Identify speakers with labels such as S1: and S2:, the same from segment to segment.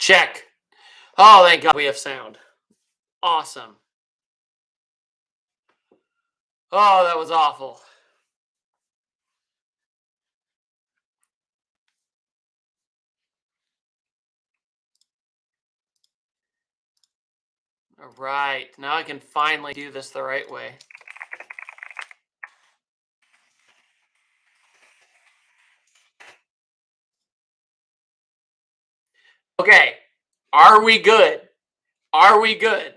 S1: Check. Oh, thank God we have sound. Awesome. Oh, that was awful. All right. Now I can finally do this the right way. Okay. Are we good? Are we good?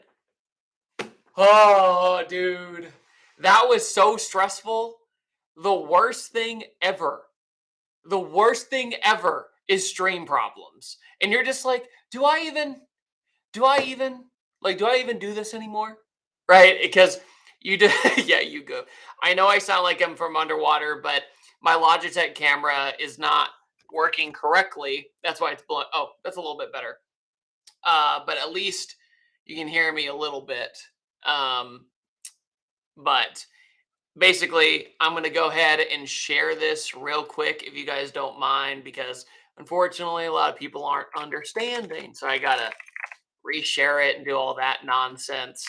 S1: Oh, dude. That was so stressful. The worst thing ever. The worst thing ever is stream problems. And you're just like, do I even do this anymore? Right? Because you do, yeah, you go. I know I sound like I'm from underwater, but my Logitech camera is not working correctly. That's why it's blowing. Oh, that's a little bit better. But at least you can hear me a little bit. Um, but basically, I'm going to go ahead and share this real quick if you guys don't mind, because unfortunately, a lot of people aren't understanding. So I got to reshare it and do all that nonsense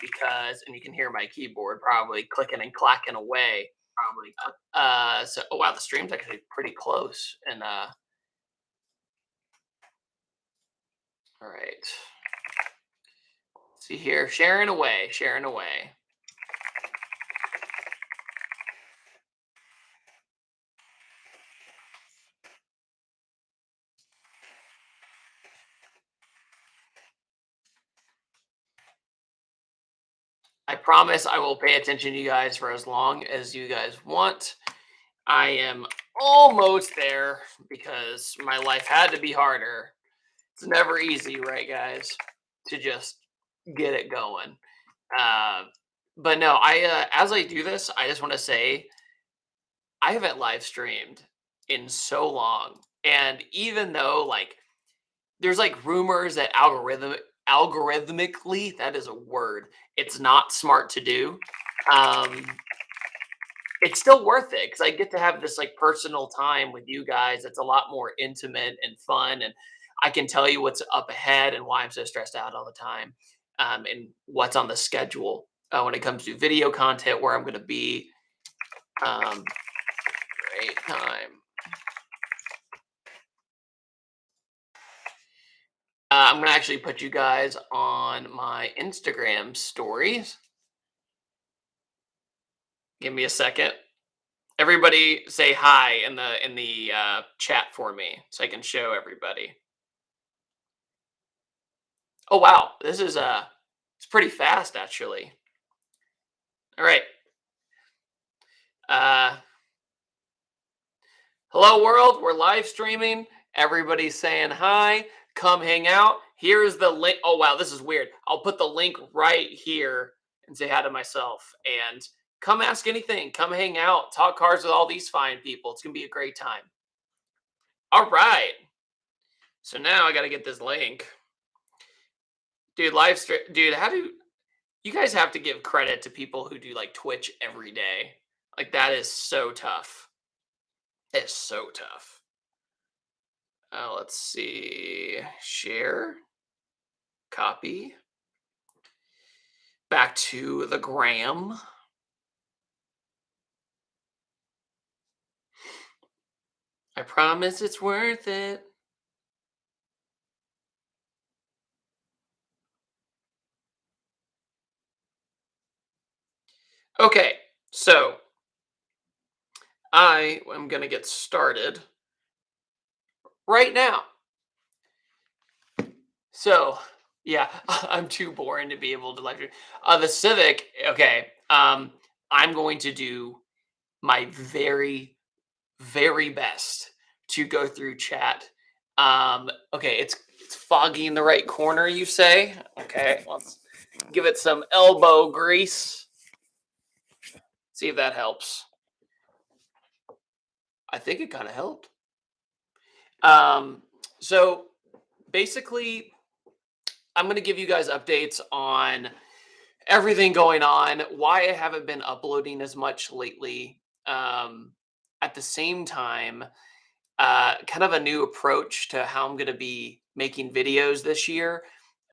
S1: because, and you can hear my keyboard probably clicking and clacking away. So, oh wow, the stream's actually pretty close. And all right, see here, sharing away, sharing away. I promise I will pay attention to you guys for as long as you guys want. I am almost there because my life had to be harder. It's never easy, right, guys, to just get it going. Uh, but no, as I do this, I just want to say I haven't live streamed in so long, and even though like there's like rumors that algorithmically, that is a word, it's not smart to do. Um, it's still worth it because I get to have this like personal time with you guys. It's a lot more intimate and fun, and I can tell you what's up ahead and why I'm so stressed out all the time, and what's on the schedule when it comes to video content, where I'm going to be. Um, great time. I'm going to actually put you guys on my Instagram stories. Give me a second. Everybody say hi in the chat for me so I can show everybody. Oh wow, this is it's pretty fast actually. All right. Uh Hello world, we're live streaming. Everybody's saying hi. Come hang out. Here's the link. Oh wow, this is weird. I'll put the link right here and say hi to myself and come ask anything. Come hang out. Talk cars with all these fine people. It's going to be a great time. All right. So now I got to get this link. Dude, live stream. Dude, how do you guys have to give credit to people who do like Twitch every day? Like that is so tough. It's so tough. Let's see. Share. Copy. Back to the gram. I promise it's worth it. Okay, so I am going to get started right now. So, yeah, I'm too boring to be able to lecture. The Civic, okay, I'm going to do my very, very best to go through chat. Okay, it's foggy in the right corner, you say? Okay, let's give it some elbow grease. See if that helps. I think it kind of helped. So basically, I'm going to give you guys updates on everything going on, why I haven't been uploading as much lately. At the same time, kind of a new approach to how I'm going to be making videos this year.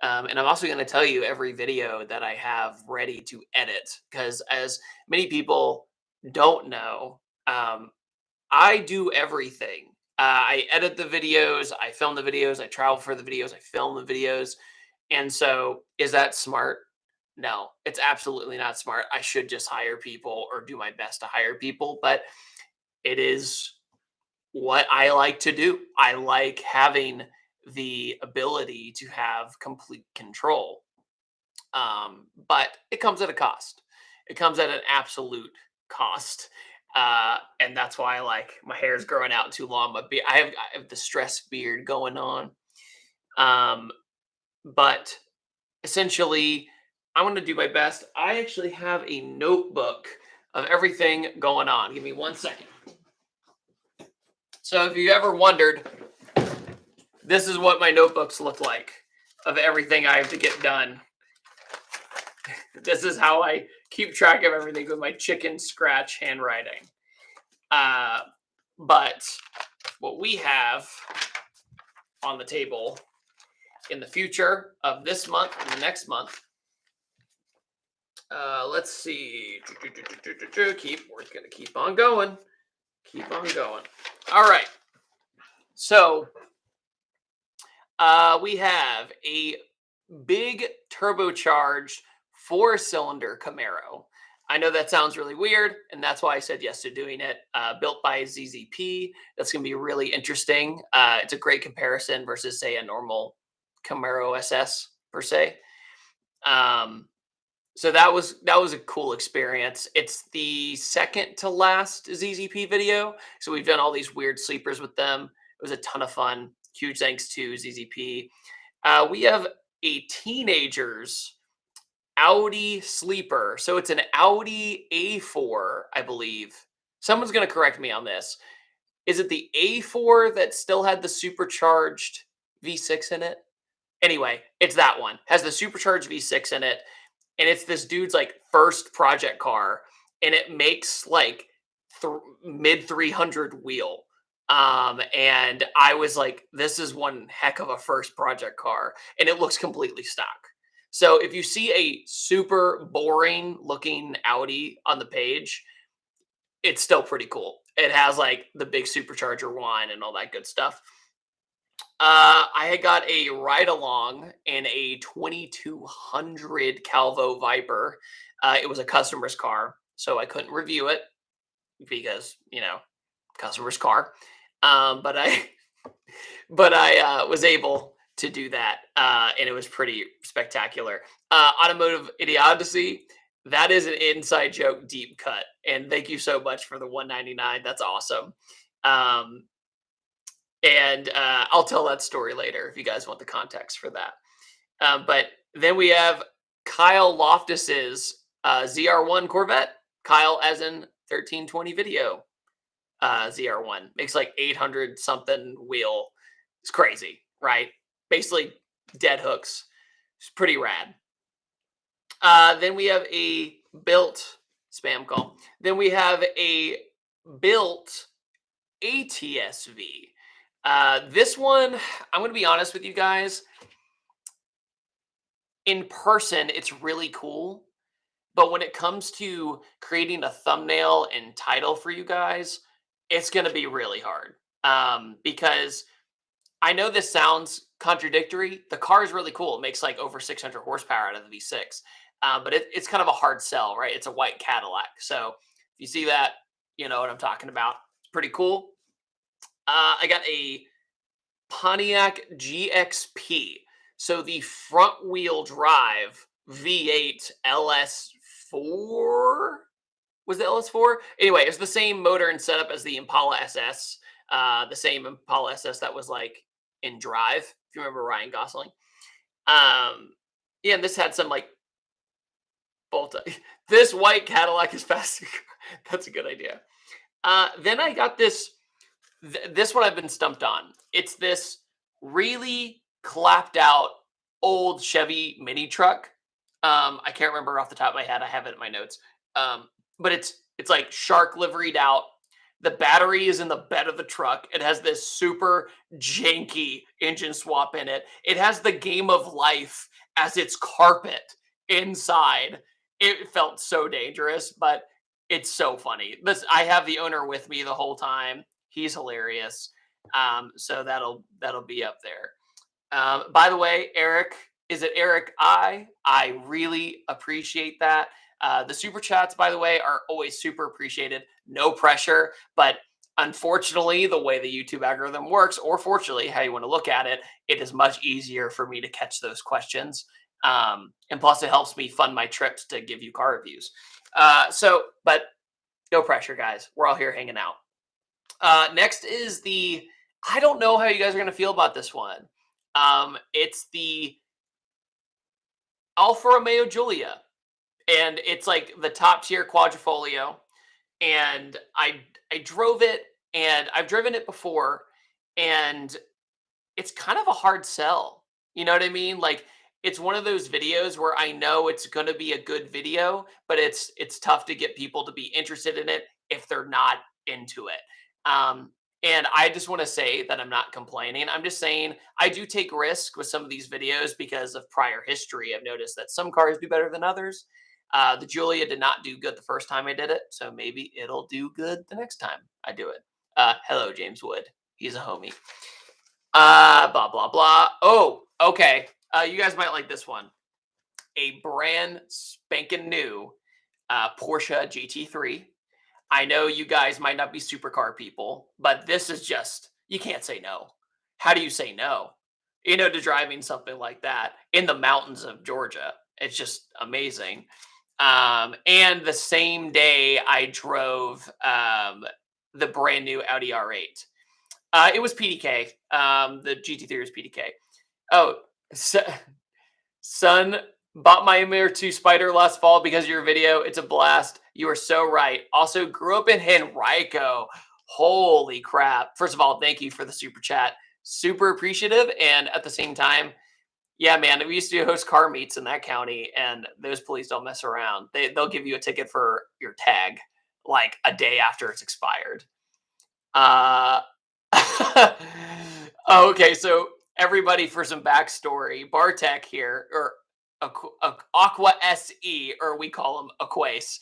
S1: And I'm also going to tell you every video that I have ready to edit, because as many people don't know, I do everything. I edit the videos, I film the videos, I travel for the videos, I film the videos. And so, is that smart? No, it's absolutely not smart. I should just hire people or do my best to hire people, but it is what I like to do. I like having the ability to have complete control. But it comes at a cost. It comes at an absolute cost. And that's why, like, my hair is growing out too long. I have the stress beard going on. Um, but essentially, I'm going to do my best. I actually have a notebook of everything going on. Give me 1 second. So if you ever wondered, this is what my notebooks look like of everything I have to get done. This is how I keep track of everything with my chicken scratch handwriting. But what we have on the table in the future of this month and the next month, let's see. We're gonna keep on going. Keep on going. All right. So we have a big turbocharged 4-cylinder Camaro. I know that sounds really weird, and that's why I said yes to doing it. Built by ZZP. That's going to be really interesting. It's a great comparison versus, say, a normal Camaro SS per se. So that was a cool experience. It's the second to last ZZP video. So we've done all these weird sleepers with them. It was a ton of fun. Huge thanks to ZZP. We have a teenager's Audi sleeper. So it's an Audi A4, I believe. Someone's going to correct me on this. Is it the A4 that still had the supercharged V6 in it? Anyway, it's that one. Has the supercharged V6 in it. And it's this dude's like first project car. And it makes like mid 300 wheel. And I was like, this is one heck of a first project car. And it looks completely stock. So if you see a super boring looking Audi on the page, it's still pretty cool. It has like the big supercharger one and all that good stuff. I had got a ride along in a 2200 Calvo Viper. It was a customer's car, so I couldn't review it because, customer's car. But I was able to do that, and it was pretty spectacular. Automotive Idiocy, that is an inside joke deep cut, and thank you so much for the $199. That's awesome. And I'll tell that story later if you guys want the context for that. But then we have Kyle Loftus's ZR1 Corvette. Kyle as in 1320 video. ZR1 makes like 800 something wheel. It's crazy, right? Basically dead hooks. It's pretty rad. Then we have a built spam call. Then we have a built ATSV. This one, I'm going to be honest with you guys. In person, it's really cool. But when it comes to creating a thumbnail and title for you guys, it's going to be really hard. Because I know this sounds contradictory. The car is really cool. It makes like over 600 horsepower out of the V6. But it's kind of a hard sell, right? It's a white Cadillac. So if you see that, you know what I'm talking about. It's pretty cool. I got a Pontiac GXP. So the front wheel drive V8 LS4. Was the LS4? Anyway, it's the same motor and setup as the Impala SS. The same Impala SS that was like in Drive, if you remember Ryan Gosling. Yeah, and this had some like bolt. This white Cadillac is faster. That's a good idea. Then I got this. This one I've been stumped on. It's this really clapped out old Chevy mini truck. I can't remember off the top of my head. I have it in my notes. But it's like shark liveried out, The battery is in the bed of the truck. It has this super janky engine swap in it. It has the Game of Life as its carpet inside. It felt so dangerous, but it's so funny. This I have the owner with me the whole time. He's hilarious. So that'll be up there. By the way, Eric, is it Eric I really appreciate that. The super chats, by the way, are always super appreciated. No pressure, but unfortunately, the way the YouTube algorithm works, or fortunately, how you want to look at it, it is much easier for me to catch those questions. And plus, it helps me fund my trips to give you car reviews. But no pressure, guys. We're all here hanging out. Next is I don't know how you guys are going to feel about this one. It's the Alfa Romeo Giulia, and it's like the top tier quadrifolio. And I drove it, and I've driven it before, and it's kind of a hard sell. You know what I mean? Like it's one of those videos where I know it's going to be a good video, but it's tough to get people to be interested in it if they're not into it. And I just want to say that I'm not complaining. I'm just saying I do take risk with some of these videos because of prior history. I've noticed that some cars do better than others. The Julia did not do good the first time I did it, so maybe it'll do good the next time I do it. Hello, James Wood. He's a homie. Blah, blah, blah. Oh, okay. You guys might like this one. A brand spanking new Porsche GT3. I know you guys might not be supercar people, but this is just, you can't say no. How do you say no? To driving something like that in the mountains of Georgia. It's just amazing. And the same day I drove the brand new Audi R8. It was PDK. The GT3 was PDK. Oh, son, bought my MR2 Spider last fall because of your video. It's a blast. You are so right. Also, grew up in Henrico. Holy crap. First of all, thank you for the super chat. Super appreciative. And at the same time, yeah, man, we used to host car meets in that county, and those police don't mess around. They'll give you a ticket for your tag like a day after it's expired. Okay, so everybody, for some backstory, Bartek here, or Aqua SE, or we call him Aquace.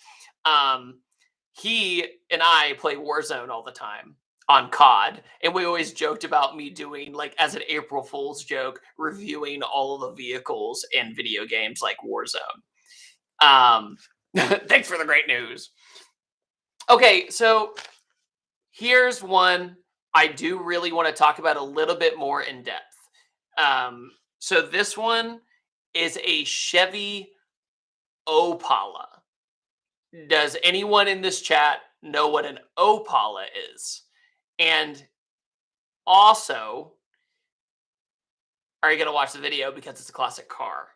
S1: He and I play Warzone all the time on COD, and we always joked about me doing, like, as an April Fool's joke, reviewing all of the vehicles in video games like Warzone. Thanks for the great news. Okay, so here's one I do really want to talk about a little bit more in depth. So this one is a Chevy Opala. Does anyone in this chat know what an Opala is? And also, are you going to watch the video because it's a classic car?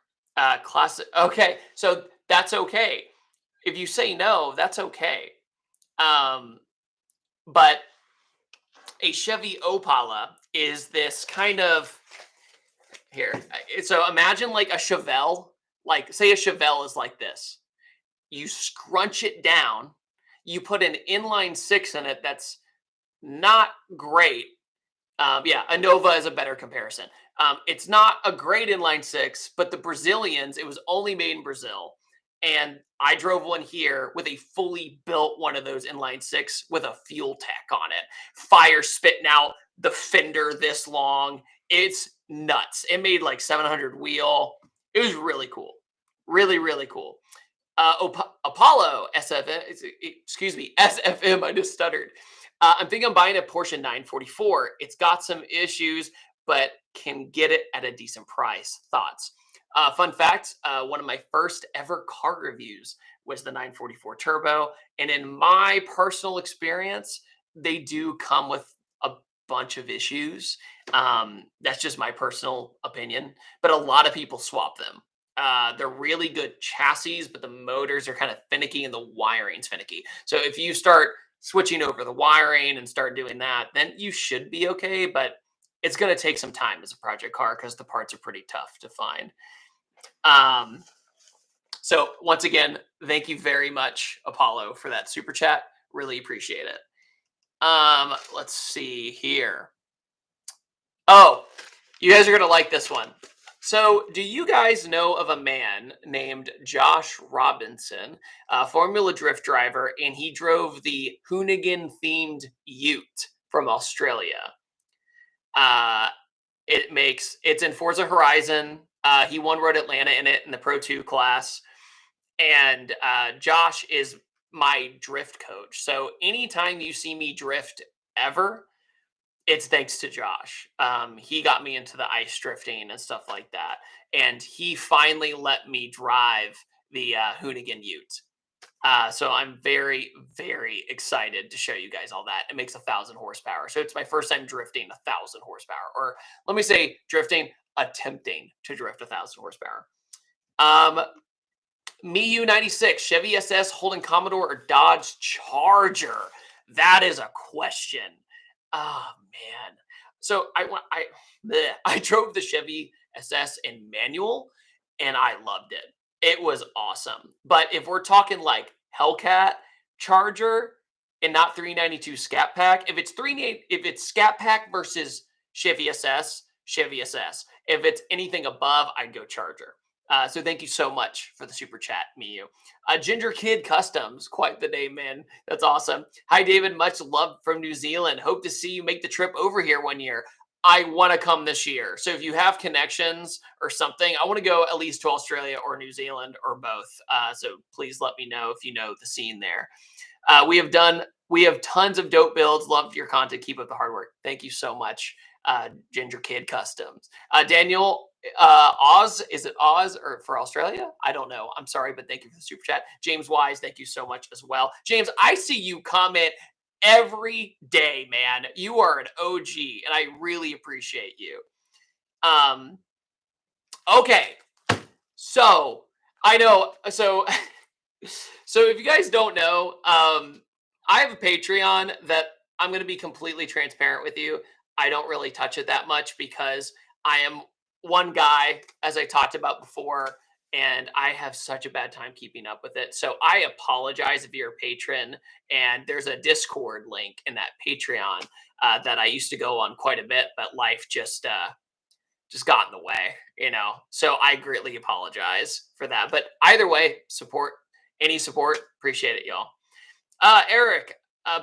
S1: Classic. Okay, so that's okay. If you say no, that's okay. But a Chevy Opala is this kind of, here. So imagine like a Chevelle, like say a Chevelle is like this. You scrunch it down, you put an inline six in it that's not great. Yeah, a Nova is a better comparison. It's not a great inline six, but the Brazilians, it was only made in Brazil. And I drove one here with a fully built one of those inline six with a fuel tech on it. Fire spitting out the fender this long. It's nuts. It made like 700 wheel. It was really cool. Really, really cool. Apollo SFM, excuse me, SFM, I just stuttered. I'm thinking I'm buying a Porsche 944. It's got some issues, but can get it at a decent price. Thoughts? Fun fact, one of my first ever car reviews was the 944 Turbo. And in my personal experience, they do come with a bunch of issues. That's just my personal opinion. But a lot of people swap them. They're really good chassis, but the motors are kind of finicky and the wiring's finicky. So if you start switching over the wiring and start doing that, then you should be okay. But it's going to take some time as a project car because the parts are pretty tough to find. So once again, thank you very much, Apollo, for that super chat. Really appreciate it. Let's see here. Oh, you guys are going to like this one. So, do you guys know of a man named Josh Robinson, a Formula Drift driver, and he drove the Hoonigan themed Ute from Australia? Uh, it's in Forza Horizon. He won Road Atlanta in it in the Pro 2 class. And Josh is my drift coach. So, anytime you see me drift ever, it's thanks to Josh. He got me into the ice drifting and stuff like that, and he finally let me drive the Hoonigan Ute. So I'm very, very excited to show you guys all that. It makes 1,000 horsepower. So it's my first time drifting 1,000 horsepower, or let me say drifting, attempting to drift 1,000 horsepower. Um, MiU 96, Chevy SS, Holden Commodore, or Dodge Charger? That is a question. Oh man. So I drove the Chevy SS in manual and I loved it. It was awesome. But if we're talking like Hellcat Charger and not 392 Scat Pack, if it's Scat Pack versus Chevy SS, Chevy SS. If it's anything above, I'd go Charger. So thank you so much for the super chat, Miyu. Ginger Kid Customs, quite the name, man. That's awesome. Hi, David. Much love from New Zealand. Hope to see you make the trip over here one year. I want to come this year. So if you have connections or something, I want to go at least to Australia or New Zealand or both. So please let me know if you know the scene there. We have tons of dope builds. Love your content. Keep up the hard work. Thank you so much, Ginger Kid Customs. Daniel Oz, is it Oz or for Australia? I don't know. I'm sorry, but thank you for the super chat. James Wise, thank you so much as well. James, I see you comment every day, man. You are an OG, and I really appreciate you. Okay, so I know. So if you guys don't know, I have a Patreon that I'm going to be completely transparent with you. I don't really touch it that much because I am one guy, as I talked about before, and I have such a bad time keeping up with it. So I apologize if you're a patron. And there's a Discord link in that Patreon that I used to go on quite a bit, but life just got in the way, you know. So I greatly apologize for that. But either way, any support, appreciate it, y'all. Eric,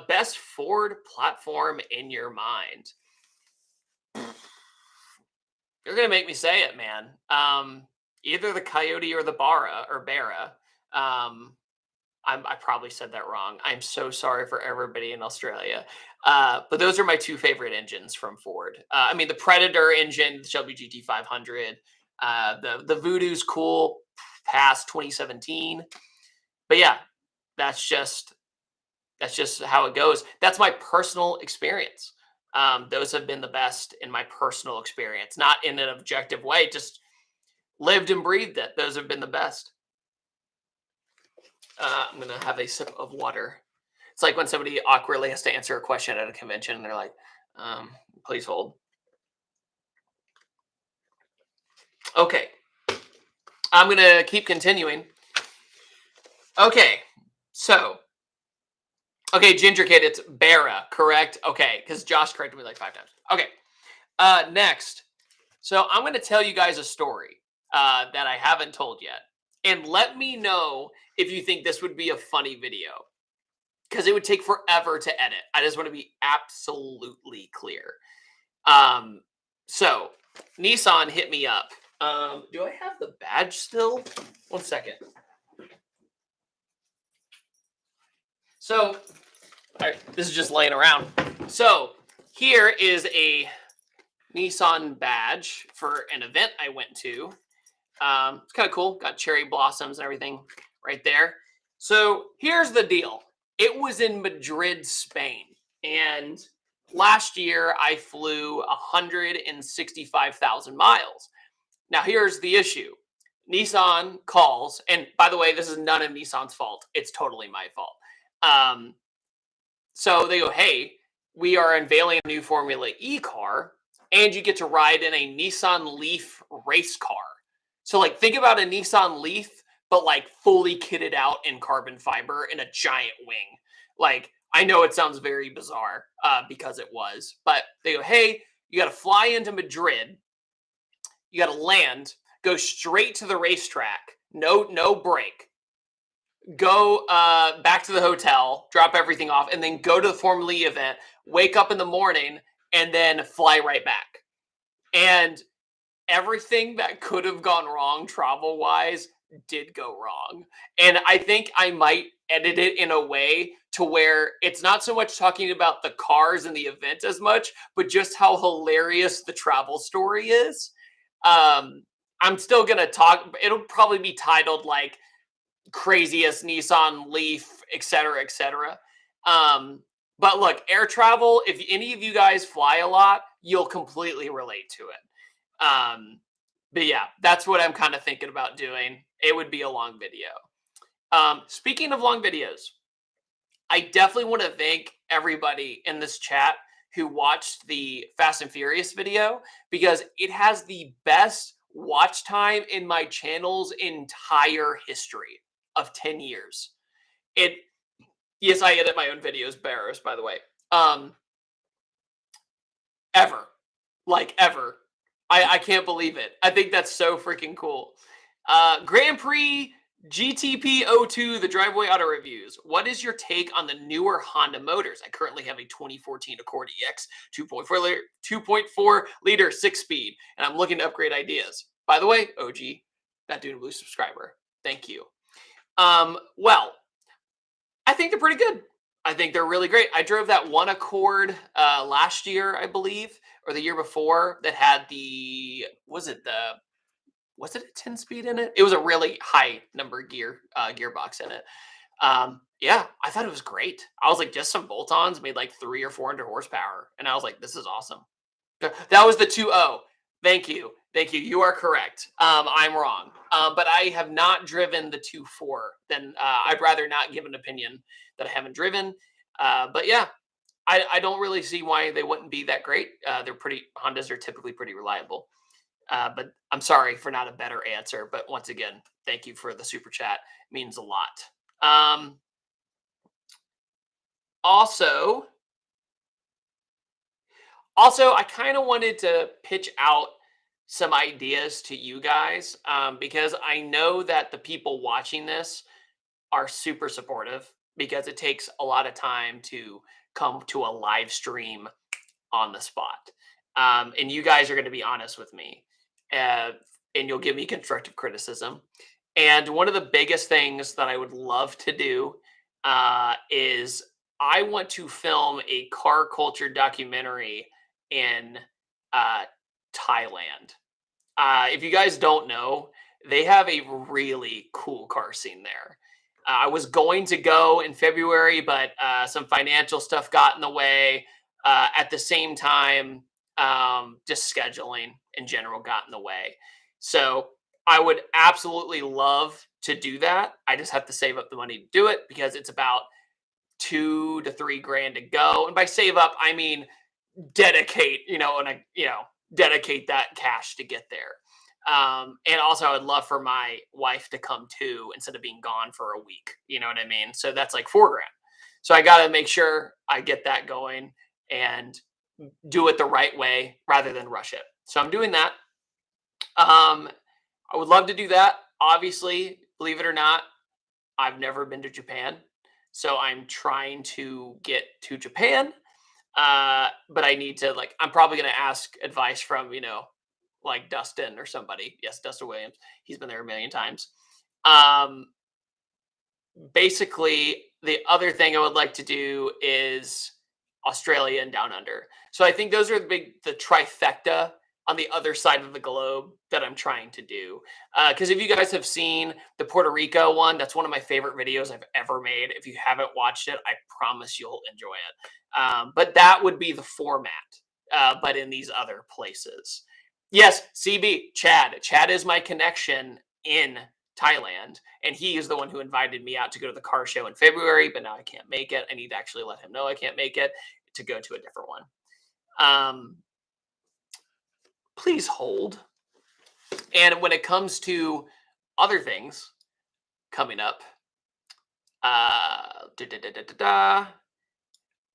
S1: best Ford platform in your mind? You're gonna make me say it, man. Either the Coyote or the Barra. I probably said that wrong. I'm so sorry for everybody in Australia. But those are my two favorite engines from Ford. I mean, the Predator engine, the Shelby GT 500. The Voodoo's cool past 2017. But yeah, that's just how it goes. That's my personal experience. Those have been the best in my personal experience, not in an objective way, just lived and breathed it. Those have been the best. I'm going to have a sip of water. It's like when somebody awkwardly has to answer a question at a convention and they're like, please hold. Okay. I'm going to keep continuing. Okay. So, Ginger Kid, it's Barra, correct? Okay, because Josh corrected me like 5 times. Okay. Next. So I'm going to tell you guys a story that I haven't told yet. And let me know if you think this would be a funny video. Because it would take forever to edit. I just want to be absolutely clear. So Nissan hit me up. Do I have the badge still? 1 second. So this is just laying around. So here is a Nissan badge for an event I went to. It's kind of cool. Got cherry blossoms and everything right there. So here's the deal. It was in Madrid, Spain. And last year I flew 165,000 miles. Now here's the issue. Nissan calls, and by the way, this is none of Nissan's fault. It's totally my fault. So they go, hey, we are unveiling a new Formula E car, and you get to ride in a Nissan Leaf race car. So like think about a Nissan Leaf, but like fully kitted out in carbon fiber in a giant wing. Like I know it sounds very bizarre because it was, but they go, hey, you got to fly into Madrid, you got to land, go straight to the racetrack, no break, go back to the hotel, drop everything off, and then go to the Formula E event, wake up in the morning, and then fly right back. And everything that could have gone wrong travel wise did go wrong. And I think I might edit it in a way to where it's not so much talking about the cars and the event as much, but just how hilarious the travel story is. I'm still going to talk, it'll probably be titled like craziest Nissan Leaf, et cetera, et cetera. But look, air travel, if any of you guys fly a lot, you'll completely relate to it. But yeah, that's what I'm kind of thinking about doing. It would be a long video. Speaking of long videos, I definitely want to thank everybody in this chat who watched the Fast and Furious video because it has the best watch time in my channel's entire history of 10 years. Yes, I edit my own videos, Barros, by the way. Ever. Like ever. I can't believe it. I think that's so freaking cool. Grand Prix GTP02, the Driveway Auto Reviews. What is your take on the newer Honda motors? I currently have a 2014 Accord EX 2.4 liter 6-speed, and I'm looking to upgrade ideas. By the way, OG, ThatDudeinBlue subscriber. Thank you. Well, I think they're pretty good. I think they're really great. I drove that one Accord last year, I believe, or the year before that had was it a 10-speed in it? It was a really high number gearbox in it. Yeah, I thought it was great. I was like, just some bolt-ons made like 300 or 400 horsepower. And I was like, this is awesome. That was the 2.0. Thank you. Thank you. You are correct. I'm wrong. But I have not driven the 2.4. Then I'd rather not give an opinion that I haven't driven. But yeah, I don't really see why they wouldn't be that great. Hondas are typically pretty reliable. But I'm sorry for not a better answer. But once again, thank you for the super chat. It means a lot. Also, I kind of wanted to pitch out some ideas to you guys because I know that the people watching this are super supportive because it takes a lot of time to come to a live stream on the spot. And you guys are going to be honest with me uh, and you'll give me constructive criticism. And one of the biggest things that I would love to do is I want to film a car culture documentary in uh, Thailand. If you guys don't know, they have a really cool car scene there. I was going to go in February, but some financial stuff got in the way. At the same time, just scheduling in general got in the way. So I would absolutely love to do that. I just have to save up the money to do it because it's about 2 to 3 grand to go. And by save up, I mean dedicate, dedicate that cash to get there. And also, I would love for my wife to come too instead of being gone for a week. You know what I mean? So that's like 4 grand. So I got to make sure I get that going and do it the right way rather than rush it. So I'm doing that. I would love to do that. Obviously, believe it or not, I've never been to Japan. So I'm trying to get to Japan. But I need to I'm probably going to ask advice from, like Dustin or somebody. Yes, Dustin Williams. He's been there a million times. Basically, the other thing I would like to do is Australia and Down Under. So I think those are the trifecta on the other side of the globe that I'm trying to do. Because if you guys have seen the Puerto Rico one, that's one of my favorite videos I've ever made. If you haven't watched it, I promise you'll enjoy it. But that would be the format, but in these other places. Yes, CB, Chad. Chad is my connection in Thailand, and he is the one who invited me out to go to the car show in February, but now I can't make it. I need to actually let him know I can't make it to go to a different one. Please hold. And when it comes to other things coming up,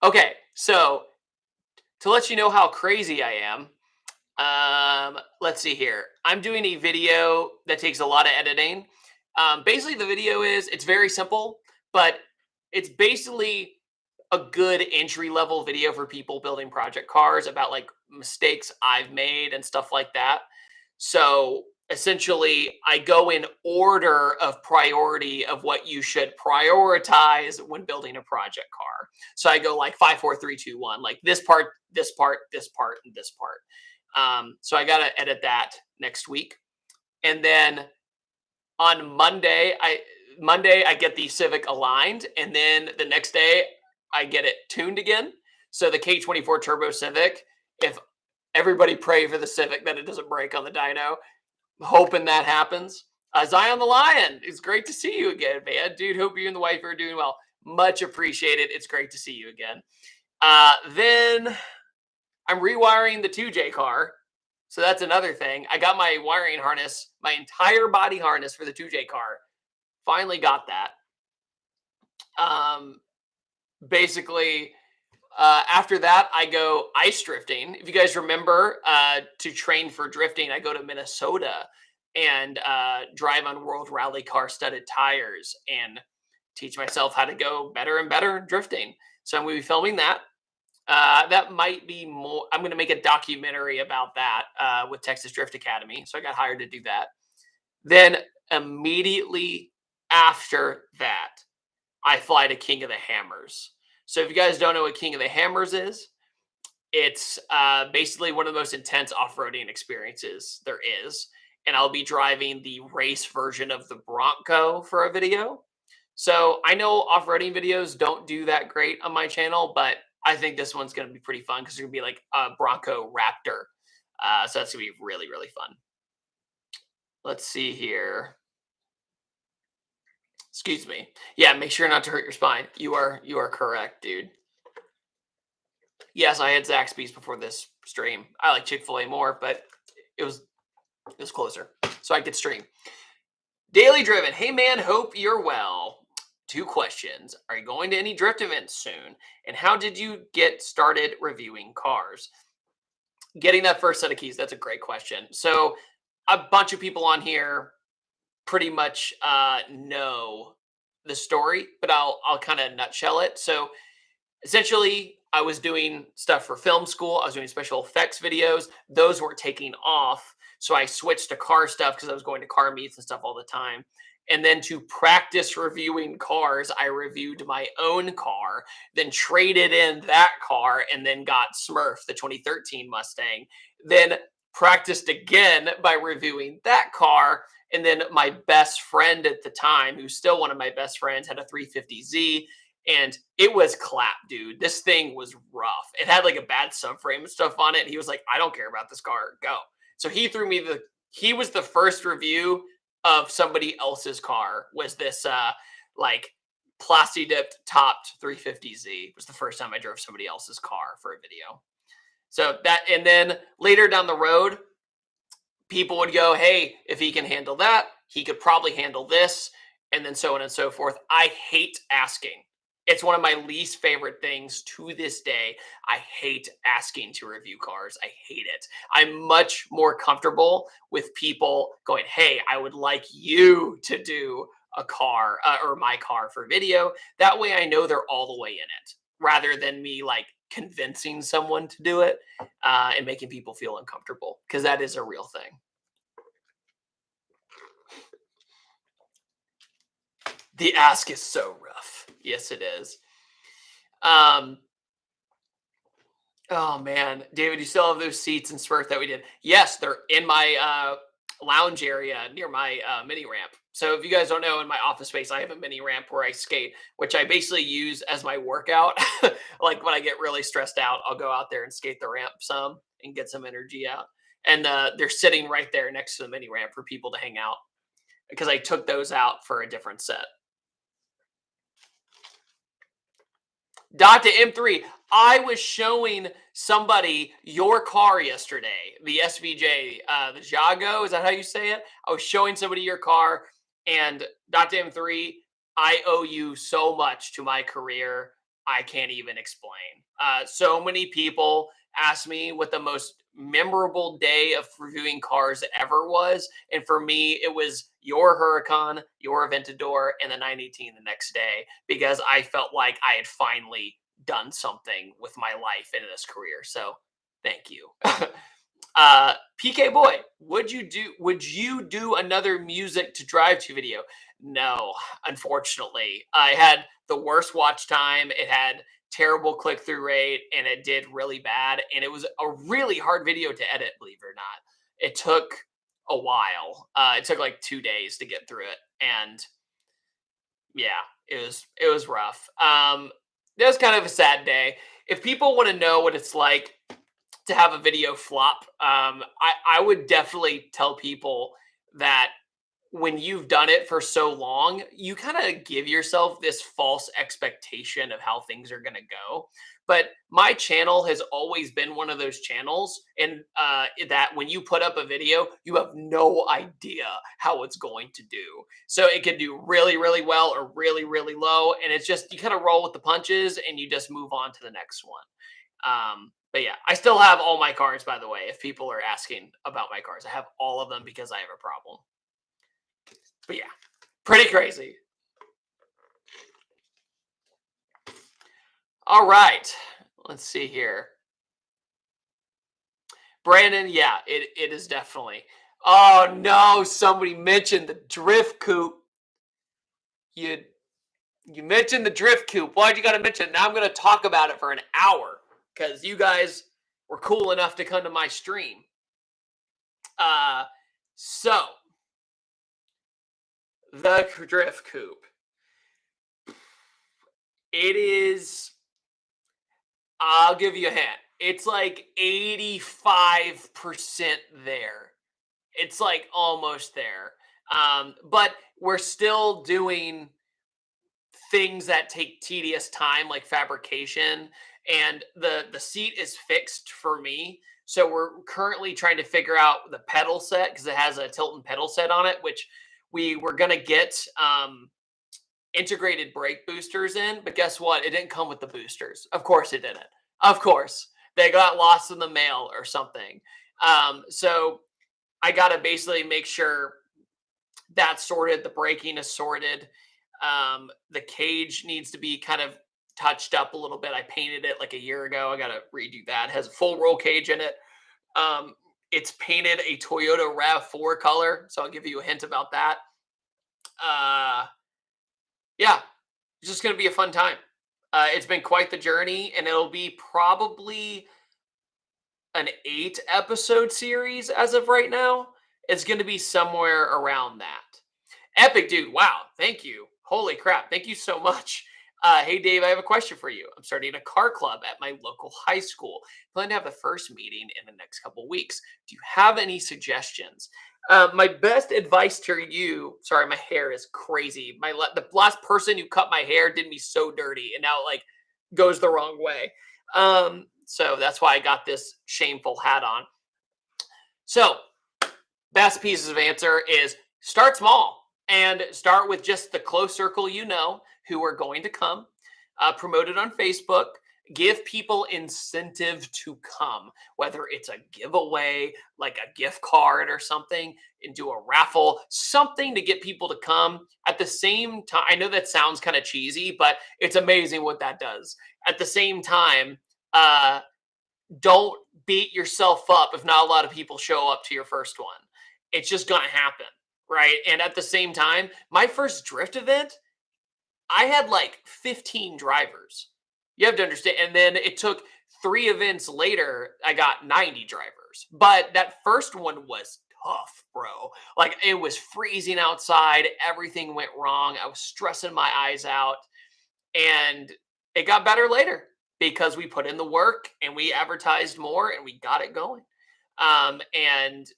S1: Okay, so to let you know how crazy I am, let's see here. I'm doing a video that takes a lot of editing. Basically, the video it's very simple, but it's basically a good entry level video for people building project cars about like mistakes I've made and stuff like that. So essentially, I go in order of priority of what you should prioritize when building a project car. So I go like five, four, three, two, one, like this part, this part, this part, and this part. So I got to edit that next week. And then on Monday I get the Civic aligned, and then the next day I get it tuned again. So the K24 Turbo Civic, if everybody pray for the Civic that it doesn't break on the dyno, hoping that happens. Zion the Lion, it's great to see you again, man. Dude, hope you and the wife are doing well. Much appreciated. It's great to see you again. Then I'm rewiring the 2J car. So that's another thing. I got my wiring harness, my entire body harness for the 2J car. Finally got that. Basically, after that, I go ice drifting. If you guys remember, to train for drifting, I go to Minnesota and drive on World Rally Car studded tires and teach myself how to go better and better drifting. So I'm going to be filming that. That might be more. I'm going to make a documentary about that with Texas Drift Academy. So I got hired to do that. Then immediately after that, I fly to King of the Hammers. So if you guys don't know what King of the Hammers is, it's basically one of the most intense off-roading experiences there is. And I'll be driving the race version of the Bronco for a video. So I know off-roading videos don't do that great on my channel, but I think this one's going to be pretty fun because it's going to be like a Bronco Raptor. So that's going to be really, really fun. Let's see here. Excuse me. Yeah, make sure not to hurt your spine. You are correct, dude. Yes, I had Zaxby's before this stream. I like Chick-fil-A more, but it was closer. So I could stream. Daily Driven. Hey man, hope you're well. 2 questions. Are you going to any drift events soon? And how did you get started reviewing cars? Getting that first set of keys, that's a great question. So a bunch of people on here pretty much know the story, but I'll kind of nutshell it. So essentially, I was doing stuff for film school. I was doing special effects videos. Those weren't taking off. So I switched to car stuff because I was going to car meets and stuff all the time. And then to practice reviewing cars, I reviewed my own car, then traded in that car, and then got Smurf, the 2013 Mustang. Then practiced again by reviewing that car. And then my best friend at the time, who's still one of my best friends, had a 350Z. And it was clap, dude. This thing was rough. It had like a bad subframe and stuff on it. And he was like, I don't care about this car. Go. So he threw me he was the first review of somebody else's car, was this like plasti dipped topped 350Z. It was the first time I drove somebody else's car for a video. So that, and then later down the road, people would go, hey, if he can handle that, he could probably handle this, and then so on and so forth. I hate asking. It's one of my least favorite things to this day. I hate asking to review cars. I hate it. I'm much more comfortable with people going, hey, I would like you to do a car or my car for video. That way I know they're all the way in it, rather than me like convincing someone to do it and making people feel uncomfortable, because that is a real thing. The ask is so rough. Yes, it is. Oh man, David, you still have those seats in Smurf that we did? Yes, they're in my lounge area near my mini ramp. So if you guys don't know, in my office space, I have a mini ramp where I skate, which I basically use as my workout. Like when I get really stressed out, I'll go out there and skate the ramp some and get some energy out. And they're sitting right there next to the mini ramp for people to hang out, because I took those out for a different set. Dot to M3. I was showing somebody your car yesterday, the SVJ, the Jago. Is that how you say it? I was showing somebody your car, and Dot to M3. I owe you so much to my career. I can't even explain. So many people ask me what the most memorable day of reviewing cars ever was. And for me, it was your Huracan, your Aventador, and the 918 the next day because I felt like I had finally done something with my life in this career. So thank you. PK Boy, would you do another music to drive to video? No, unfortunately. I had the worst watch time. It had terrible click through rate and it did really bad. And it was a really hard video to edit, believe it or not. It took a while. It took like 2 days to get through it. And yeah, it was rough. It was kind of a sad day. If people want to know what it's like to have a video flop, I would definitely tell people that when you've done it for so long, you kind of give yourself this false expectation of how things are going to go. But my channel has always been one of those channels, and that when you put up a video, you have no idea how it's going to do. So it could do really, really well or really, really low, and it's just you kind of roll with the punches and you just move on to the next one. But yeah, I still have all my cars, by the way, if people are asking about my cars. I have all of them because I have a problem. But yeah, pretty crazy. All right. Let's see here. Brandon, yeah, it is definitely. Oh no, somebody mentioned the drift coupe. You you mentioned the drift coupe. Why'd you gotta mention it? Now I'm gonna talk about it for an hour because you guys were cool enough to come to my stream. So the drift coupe. It is. I'll give you a hint. It's like 85% there. It's like almost there. But we're still doing things that take tedious time, like fabrication, and the seat is fixed for me. So we're currently trying to figure out the pedal set because it has a tilt and pedal set on it, which we were gonna get integrated brake boosters in, but guess what? It didn't come with the boosters. Of course it didn't. Of course. They got lost in the mail or something. So I got to basically make sure that's sorted. The braking is sorted. The cage needs to be kind of touched up a little bit. I painted it like a year ago. I got to redo that. It has a full roll cage in it. It's painted a Toyota RAV4 color. So I'll give you a hint about that. Yeah, it's just going to be a fun time. It's been quite the journey, and it'll be probably an 8 episode series as of right now. It's going to be somewhere around that. Epic, dude. Wow. Thank you. Holy crap. Thank you so much. Hey, Dave, I have a question for you. I'm starting a car club at my local high school. Plan to have the first meeting in the next couple weeks. Do you have any suggestions? My best advice to you. Sorry, my hair is crazy. The last person who cut my hair did me so dirty, and now it like goes the wrong way. So that's why I got this shameful hat on. So, best pieces of answer is start small and start with just the close circle you know who are going to come. Promote it on Facebook. Give people incentive to come, whether it's a giveaway, like a gift card or something, and do a raffle, something to get people to come. At the same time, I know that sounds kind of cheesy, but it's amazing what that does. At the same time, don't beat yourself up if not a lot of people show up to your first one. It's just going to happen, right? And at the same time, my first drift event, I had like 15 drivers. You have to understand. And then it took 3 events later, I got 90 drivers. But that first one was tough, bro. Like it was freezing outside. Everything went wrong. I was stressing my eyes out. And it got better later because we put in the work and we advertised more and we got it going. And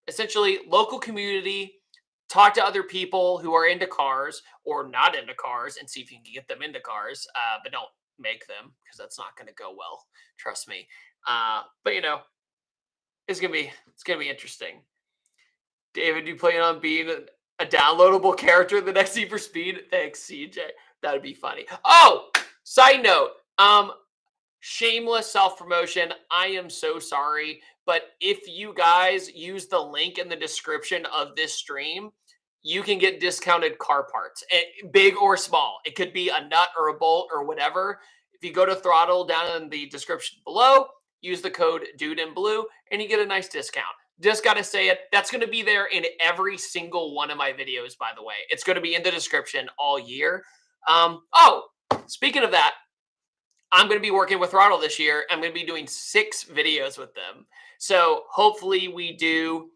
S1: essentially, local community, talk to other people who are into cars or not into cars and see if you can get them into cars, but don't make them because that's not going to go well. Trust me. But it's gonna be interesting. David, you plan on being a downloadable character in the next Need for Speed? Thanks, CJ. That'd be funny. Oh, Side note, shameless self-promotion. I am so sorry, but if you guys use the link in the description of this stream, you can get discounted car parts, big or small. It could be a nut or a bolt or whatever. If you go to Throttle down in the description below, use the code DudeinBlue and you get a nice discount. Just got to say it. That's going to be there in every single one of my videos, by the way. It's going to be in the description all year. Oh, speaking of that, I'm going to be working with Throttle this year. I'm going to be doing 6 videos with them. So hopefully we do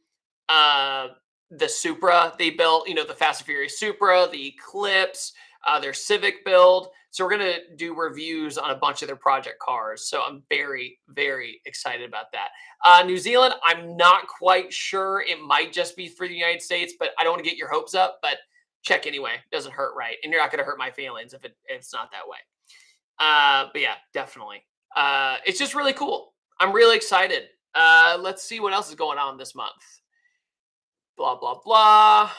S1: the Supra they built, the Fast and Furious Supra, the Eclipse, their Civic build. So we're going to do reviews on a bunch of their project cars. So I'm very, very excited about that. New Zealand, I'm not quite sure. It might just be for the United States, but I don't want to get your hopes up. But check anyway. Doesn't hurt, right? And you're not going to hurt my feelings if it's not that way. But yeah, definitely. It's just really cool. I'm really excited. Let's see what else is going on this month. Blah, blah, blah.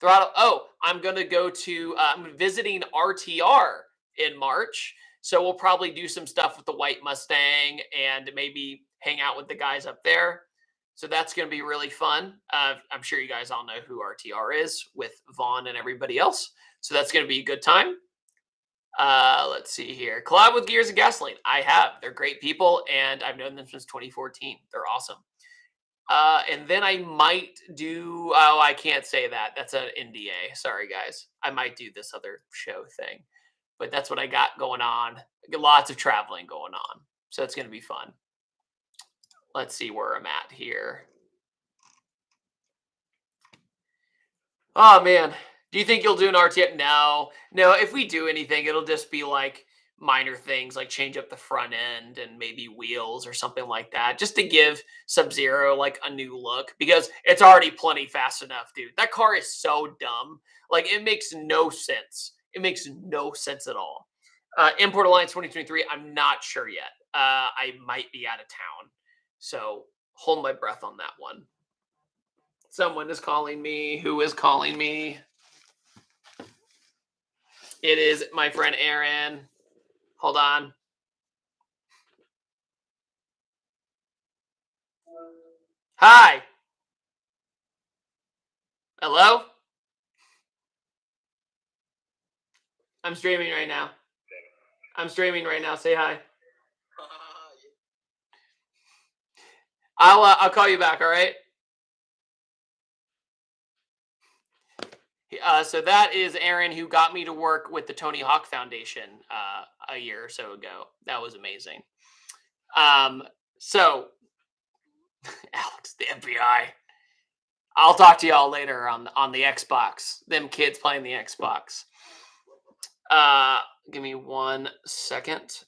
S1: Throttle. Oh, I'm going to go to, I'm visiting RTR in March. So we'll probably do some stuff with the white Mustang and maybe hang out with the guys up there. So that's going to be really fun. I'm sure you guys all know who RTR is with Vaughn and everybody else. So that's going to be a good time. Let's see here. Collab with Gears and Gasoline. I have. They're great people, and I've known them since 2014. They're awesome. And then I might do. Oh, I can't say that. That's an NDA. Sorry, guys. I might do this other show thing, but that's what I got going on. Lots of traveling going on, so it's going to be fun. Let's see where I'm at here. Oh man. Do you think you'll do an RTX? No. If we do anything, it'll just be like minor things, like change up the front end and maybe wheels or something like that, just to give Sub-Zero like a new look, because it's already plenty fast enough, dude. That car is so dumb. Like, it makes no sense. It makes no sense at all. Import Alliance 2023, I'm not sure yet. I might be out of town. So hold my breath on that one. Someone is calling me. Who is calling me? It is my friend Aaron. Hold on. Hi. Hello? I'm streaming right now. Say hi. I'll call you back, all right? So that is Aaron, who got me to work with the Tony Hawk Foundation a year or so ago. That was amazing. So Alex, the FBI. I'll talk to y'all later on the Xbox. Them kids playing the Xbox. Give me 1 second.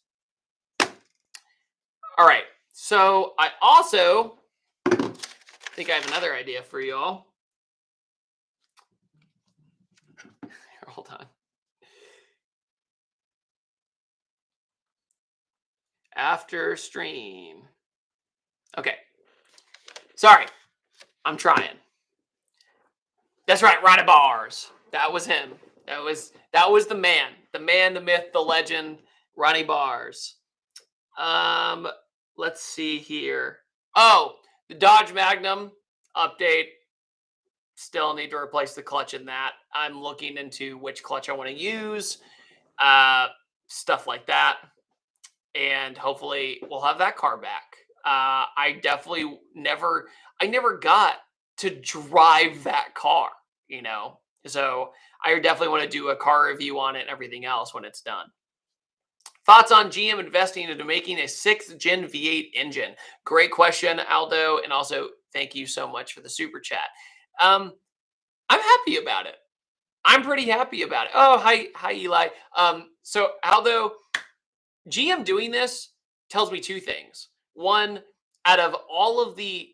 S1: All right. So I also think I have another idea for y'all. Hold on. After stream. Okay. Sorry. I'm trying. That's right. Ronnie Bars. That was him. That was the man. The man, the myth, the legend, Ronnie Bars. Let's see here. Oh, the Dodge Magnum update. Still need to replace the clutch in that. I'm looking into which clutch I want to use. Stuff like that. And hopefully we'll have that car back. I definitely never got to drive that car, So I definitely want to do a car review on it and everything else when it's done. Thoughts on GM investing into making a 6th gen V8 engine? Great question, Aldo. And also thank you so much for the super chat. I'm happy about it. I'm pretty happy about it. Oh, hi, Eli. So Aldo, GM doing this tells me 2 things. One, out of all of the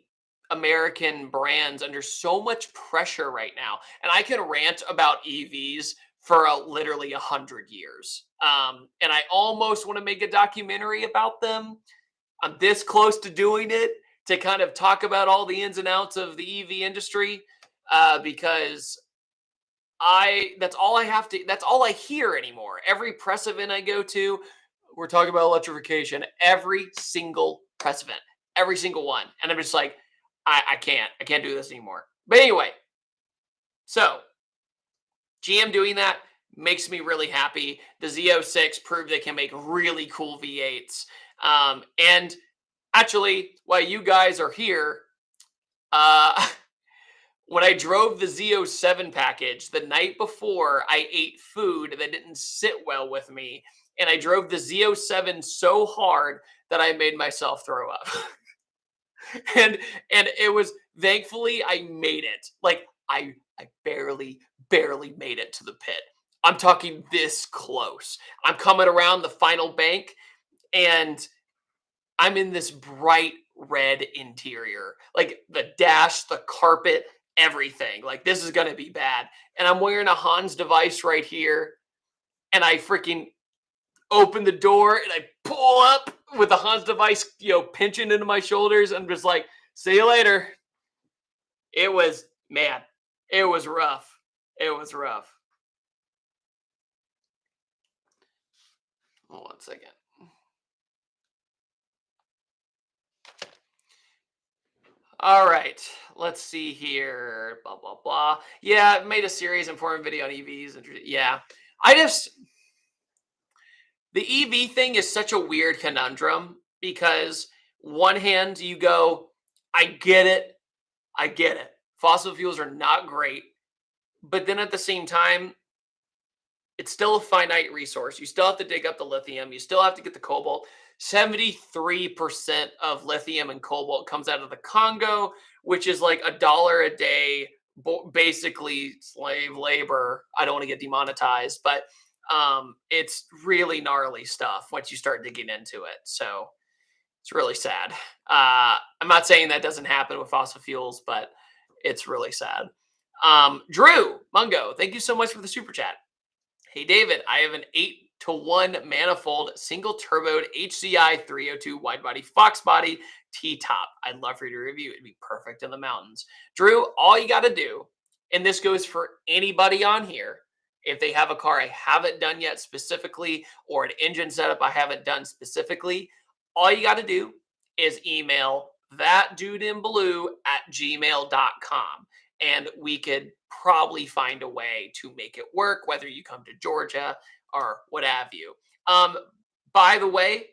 S1: American brands under so much pressure right now, and I can rant about EVs for literally 100 years. And I almost want to make a documentary about them. I'm this close to doing it, to kind of talk about all the ins and outs of the EV industry, because that's all I have to that's all I hear anymore. Every press event I go to, we're talking about electrification. Every single press event, every single one. And I'm just like, I can't do this anymore. But anyway, so GM doing that makes me really happy. The Z06 proved they can make really cool V8s. And actually, while you guys are here, uh, when I drove the Z07 package the night before, I ate food that didn't sit well with me, and I drove the Z07 so hard that I made myself throw up. and and it was, thankfully I made it. Like I barely made it to the pit. I'm talking this close. I'm coming around the final bank, and I'm in this bright red interior, like the dash, the carpet, everything. Like this is gonna be bad. And I'm wearing a Hans device right here, and I freaking open the door and I pull up with the Hans device, pinching into my shoulders. I'm just like, see you later. It was, man, it was rough. It was rough. Hold on 1 second. All right, let's see here. Blah blah blah. Yeah, I made a series informative video on EVs. And yeah, I just the EV thing is such a weird conundrum because one hand you go, I get it, I get it. Fossil fuels are not great, but then at the same time, it's still a finite resource. You still have to dig up the lithium. You still have to get the cobalt. 73% of lithium and cobalt comes out of the Congo, which is like $1 a day, basically slave labor. I don't want to get demonetized, but it's really gnarly stuff once you start digging into it. So it's really sad. I'm not saying that doesn't happen with fossil fuels, but it's really sad. Drew Mungo, thank you so much for the super chat. Hey, David, I have an 8-to-1 manifold single turboed HCI 302 wide body Fox body T top. I'd love for you to review. It'd be perfect in the mountains. Drew, all you got to do, and this goes for anybody on here, if they have a car I haven't done yet specifically, or an engine setup I haven't done specifically, all you got to do is email thatdudeinblue@gmail.com. And we could probably find a way to make it work, whether you come to Georgia or what have you. By the way,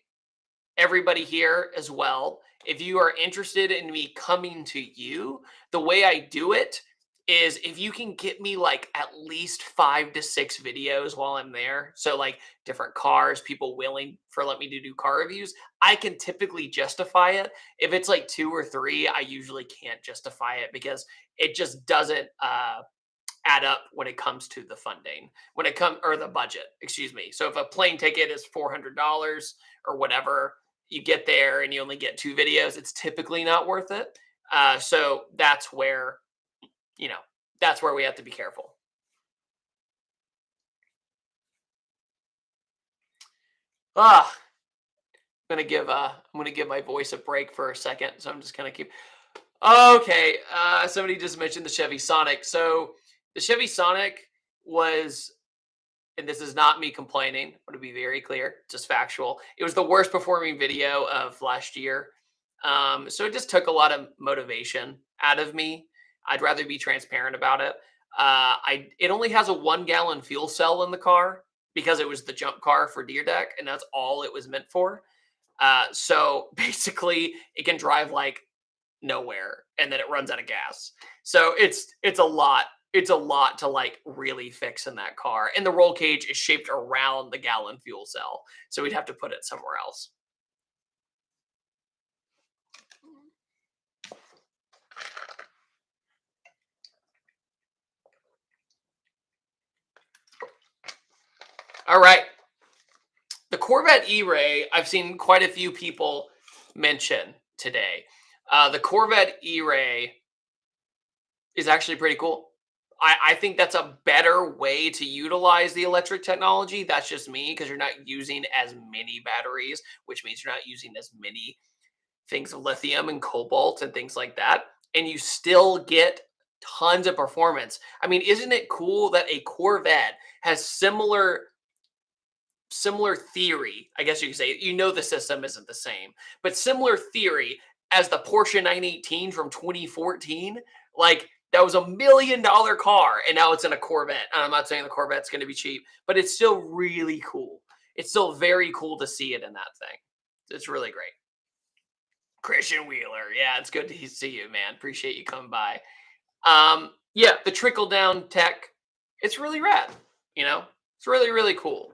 S1: everybody here as well, if you are interested in me coming to you, the way I do it is if you can get me like at least 5 to 6 videos while I'm there. So like different cars, people willing for let me to do car reviews, I can typically justify it. If it's like 2 or 3, I usually can't justify it because it just doesn't add up when it comes to the funding, when it comes, or the budget, excuse me. So if a plane ticket is $400 or whatever, you get there and you only get 2 videos, it's typically not worth it. So that's where, that's where we have to be careful. I'm gonna give my voice a break for a second. So I'm just gonna keep. Okay. Somebody just mentioned the Chevy Sonic. So the Chevy Sonic was, and this is not me complaining, I want to be very clear, just factual. It was the worst performing video of last year. So it just took a lot of motivation out of me. I'd rather be transparent about it. It only has a 1 gallon fuel cell in the car because it was the jump car for Deer Deck, and that's all it was meant for. So basically, it can drive like nowhere, and then it runs out of gas. So it's a lot. It's a lot to like really fix in that car. And the roll cage is shaped around the gallon fuel cell, so we'd have to put it somewhere else. All right. The Corvette E-Ray, I've seen quite a few people mention today. The Corvette E-Ray is actually pretty cool. I think that's a better way to utilize the electric technology. That's just me, because you're not using as many batteries, which means you're not using as many things of lithium and cobalt and things like that. And you still get tons of performance. I mean, isn't it cool that a Corvette has similar theory, I guess you could say. You know the system isn't the same, but similar theory as the Porsche 918 from 2014. Like that was $1 million car, and now it's in a Corvette. And I'm not saying the Corvette's going to be cheap, but it's still really cool. It's still very cool to see it in that thing. It's really great. Christian Wheeler, yeah, it's good to see you, man. Appreciate you coming by. Yeah, the trickle down tech, it's really rad. You know, it's really really cool.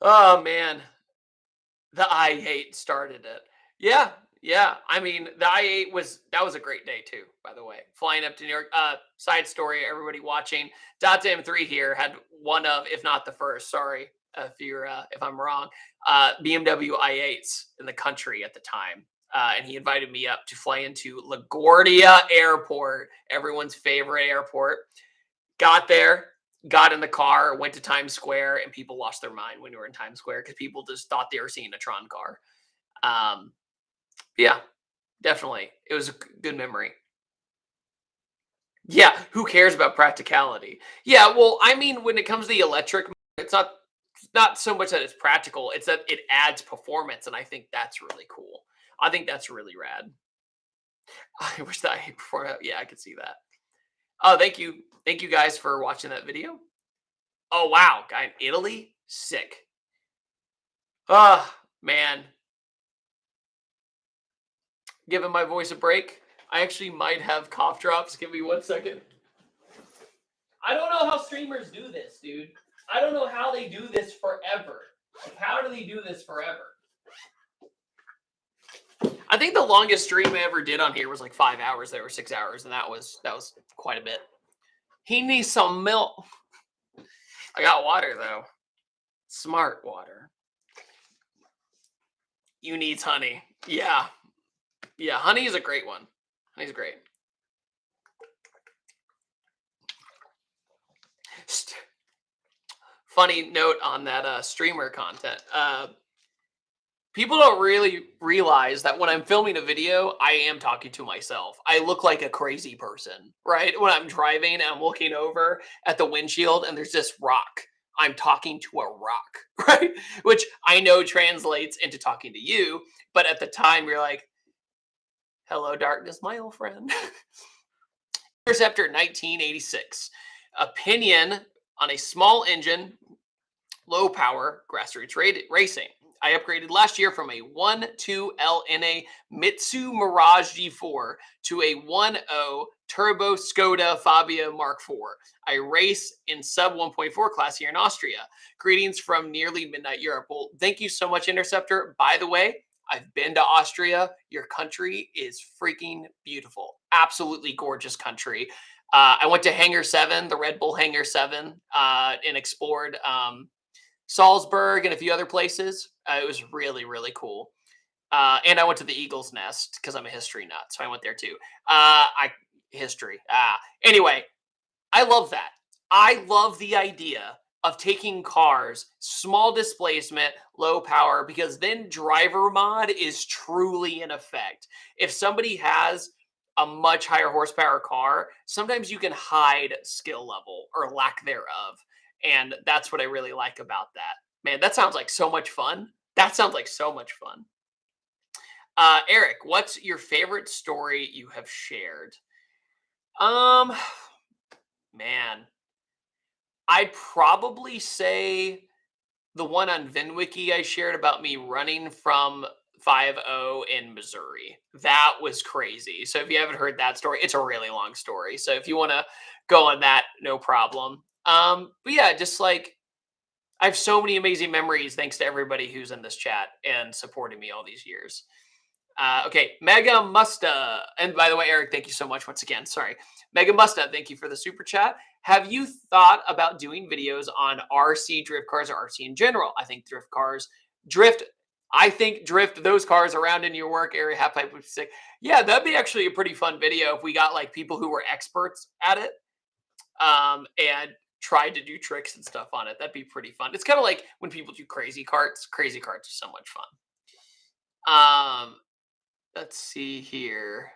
S1: Oh man, the I-8 started it. Yeah, yeah. I mean, the I-8 was a great day too, by the way. Flying up to New York. Side story, everybody watching. .m3 here had one of, if not the first, sorry, if I'm wrong, BMW I-8s in the country at the time. And he invited me up to fly into LaGuardia Airport, everyone's favorite airport. Got there, got in the car, went to Times Square, and people lost their mind when we were in Times Square because people just thought they were seeing a Tron car. Um, yeah, definitely. It was a good memory. Yeah, who cares about practicality? Yeah, well, I mean, when it comes to the electric, it's not so much that it's practical, it's that it adds performance, and I think that's really cool. I think that's really rad. I wish that I before. Yeah, I could see that. Oh, thank you. Thank you guys for watching that video. Oh wow, guy in Italy, sick. Ah, man, giving my voice a break. I actually might have cough drops. Give me 1 second. I don't know how streamers do this, dude. I don't know how they do this forever. Like, how do they do this forever? I think the longest stream I ever did on here was like 5 hours. There were 6 hours, and that was quite a bit. He needs some milk. I got water though. Smart water. You needs honey. Yeah. Yeah, honey is a great one. Honey's great. Funny note on that streamer content. People don't really realize that when I'm filming a video, I am talking to myself. I look like a crazy person, right? When I'm driving and I'm looking over at the windshield and there's this rock. I'm talking to a rock, right? Which I know translates into talking to you, but at the time you're like, hello, darkness, my old friend. Interceptor 1986. Opinion on a small engine, low power grassroots racing. I upgraded last year from a 1.2L in a Mitsu Mirage G4 to a 1.0 Turbo Skoda Fabia Mark IV. I race in sub 1.4 class here in Austria. Greetings from nearly midnight Europe. Well, thank you so much, Interceptor. By the way, I've been to Austria. Your country is freaking beautiful. Absolutely gorgeous country. I went to Hangar 7, the Red Bull Hangar 7, and explored Salzburg and a few other places. It was really, really cool. And I went to the Eagle's Nest because I'm a history nut, so I went there too. History. Anyway, I love that. I love the idea of taking cars, small displacement, low power, because then driver mod is truly in effect. If somebody has a much higher horsepower car, sometimes you can hide skill level or lack thereof. And that's what I really like about that. Man, that sounds like so much fun. That sounds like so much fun. Eric, what's your favorite story you have shared? Um, man, I'd probably say the one on VinWiki I shared about me running from 5-0 in Missouri. That was crazy. So if you haven't heard that story, it's a really long story. So if you want to go on that, no problem. But yeah, just like I have so many amazing memories thanks to everybody who's in this chat and supporting me all these years. Okay, Mega Musta. And by the way, Eric, thank you so much once again. Sorry. Mega Musta, thank you for the super chat. Have you thought about doing videos on RC drift cars or RC in general? I think drift those cars around in your work area. Half pipe would be sick. Yeah, that'd be actually a pretty fun video if we got like people who were experts at it and tried to do tricks and stuff on it. That'd be pretty fun. It's kind of like when people do crazy carts. Crazy carts are so much fun. Let's see here.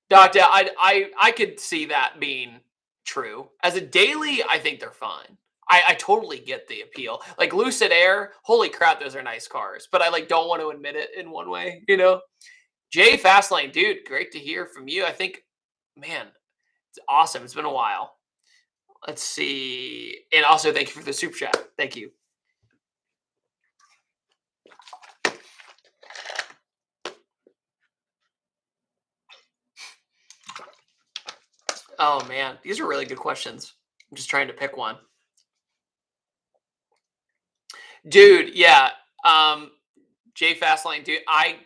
S1: Doctor, I could see that being true. As a daily, I think they're fine. I totally get the appeal. Like Lucid Air, holy crap, those are nice cars. But I like don't want to admit it in one way, you know? Jay Fastlane, dude, great to hear from you. I think, man, it's awesome. It's been a while. Let's see. And also thank you for the super chat. Thank you. Oh man, these are really good questions. I'm just trying to pick one. Dude, yeah. Um, Jay Fastlane, dude. I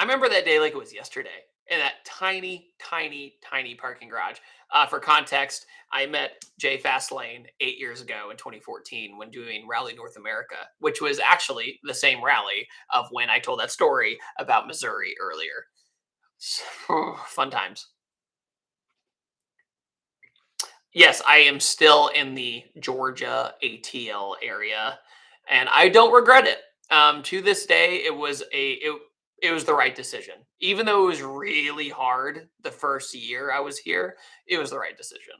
S1: remember that day like it was yesterday in that tiny, tiny, tiny parking garage. For context, I met Jay Fastlane 8 years ago in 2014 when doing Rally North America, which was actually the same rally of when I told that story about Missouri earlier. Fun times. Yes, I am still in the Georgia ATL area, and I don't regret it. To this day, it was the right decision. Even though it was really hard the first year I was here, it was the right decision.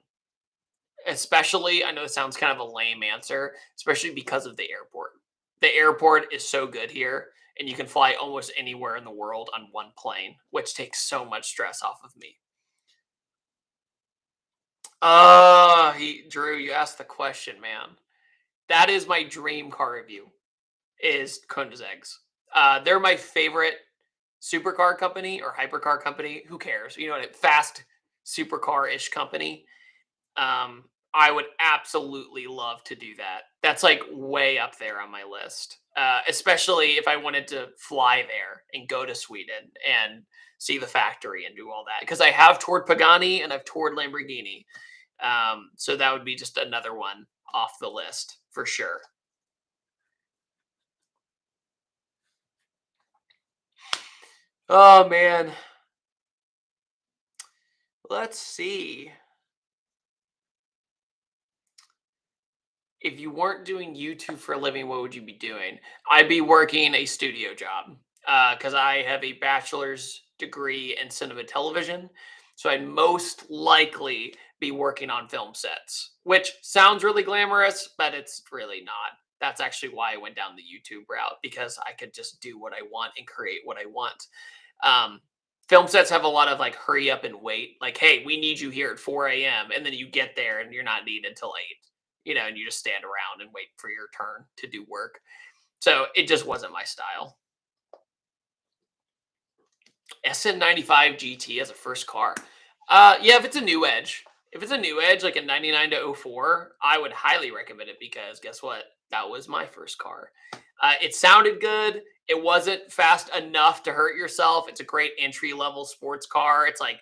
S1: Especially, I know it sounds kind of a lame answer, especially because of the airport. The airport is so good here, and you can fly almost anywhere in the world on one plane, which takes so much stress off of me. Drew, you asked the question, man. That is my dream car review. Is Koenigsegg's. They're my favorite supercar company or hypercar company. Who cares? You know, a fast supercar ish company. I would absolutely love to do that. That's like way up there on my list. Especially if I wanted to fly there and go to Sweden and see the factory and do all that. Because I have toured Pagani and I've toured Lamborghini. So that would be just another one off the list for sure. Oh man. Let's see. If you weren't doing YouTube for a living, what would you be doing? I'd be working a studio job because I have a bachelor's degree in cinema television. So I'd most likely be working on film sets, which sounds really glamorous, but it's really not. That's actually why I went down the YouTube route because I could just do what I want and create what I want. Um, Film sets have a lot of like hurry up and wait, like, hey, we need you here at 4 a.m. And then you get there and you're not needed until 8, you know, and you just stand around and wait for your turn to do work. So it just wasn't my style. SN95 GT as a first car. Yeah, if it's a new edge, like a 99 to 04, I would highly recommend it because guess what? That was my first car. It sounded good. It wasn't fast enough to hurt yourself. It's a great entry level sports car. It's like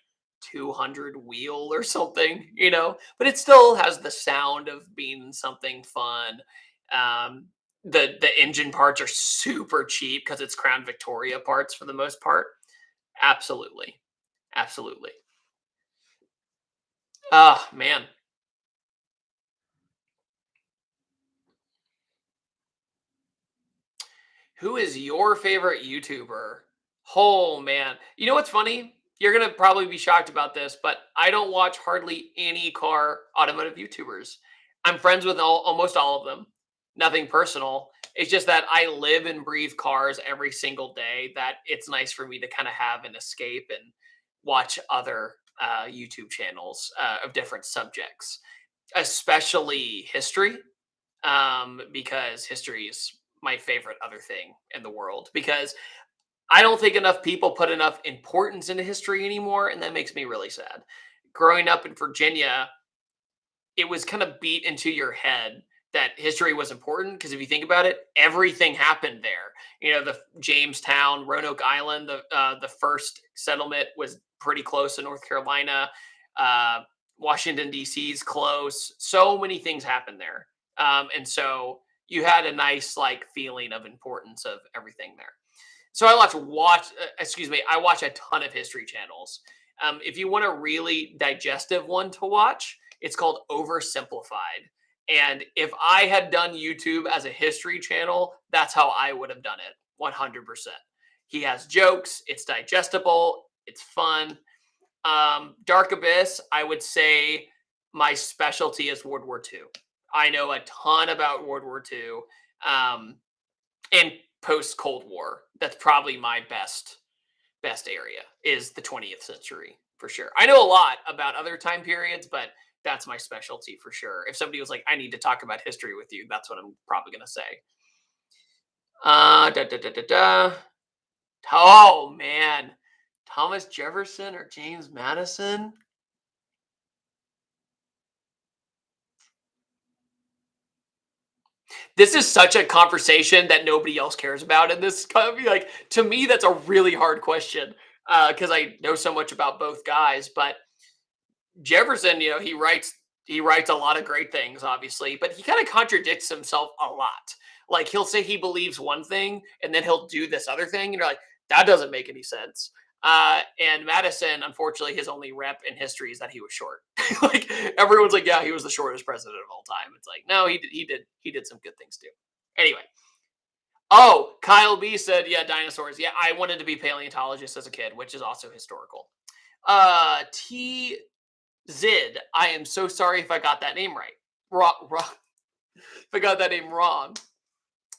S1: 200 wheel or something, you know, but it still has the sound of being something fun. Um, the engine parts are super cheap because it's Crown Victoria parts for the most part. Absolutely. Absolutely. Ah, man. Who is your favorite YouTuber? Oh, man. You know what's funny? You're going to probably be shocked about this, but I don't watch hardly any car automotive YouTubers. I'm friends with almost all of them. Nothing personal. It's just that I live and breathe cars every single day that it's nice for me to kind of have an escape and watch other YouTube channels of different subjects, especially history, because history is my favorite other thing in the world because I don't think enough people put enough importance into history anymore, and that makes me really sad. Growing up in Virginia, it was kind of beat into your head that history was important because if you think about it, everything happened there. You know, the Jamestown, Roanoke Island, the first settlement was pretty close to North Carolina. Uh, Washington D.C. is close. So many things happened there, and so you had a nice like feeling of importance of everything there. So I watch a ton of history channels. If you want a really digestive one to watch, it's called Oversimplified. And if I had done YouTube as a history channel, that's how I would have done it 100%. He has jokes, it's digestible, it's fun. Dark Abyss, I would say my specialty is World War II. I know a ton about World War II, and post Cold War. That's probably my best area is the 20th century for sure. I know a lot about other time periods, but that's my specialty for sure. If somebody was like, I need to talk about history with you, that's what I'm probably going to say. Da, da, da, da, da. Oh, man. Thomas Jefferson or James Madison? This is such a conversation that nobody else cares about in this company. Like, to me, that's a really hard question because I know so much about both guys. But Jefferson, he writes a lot of great things, obviously, but he kind of contradicts himself a lot. Like he'll say he believes one thing, and then he'll do this other thing, and you're like, that doesn't make any sense. And Madison, unfortunately, his only rep in history is that he was short. Like everyone's like, yeah, he was the shortest president of all time. It's like, no, he did some good things too. Anyway, oh, Kyle B said, yeah, dinosaurs. Yeah, I wanted to be paleontologist as a kid, which is also historical. T Zid, I am so sorry if I got that name right. Wrong. If I got that name wrong.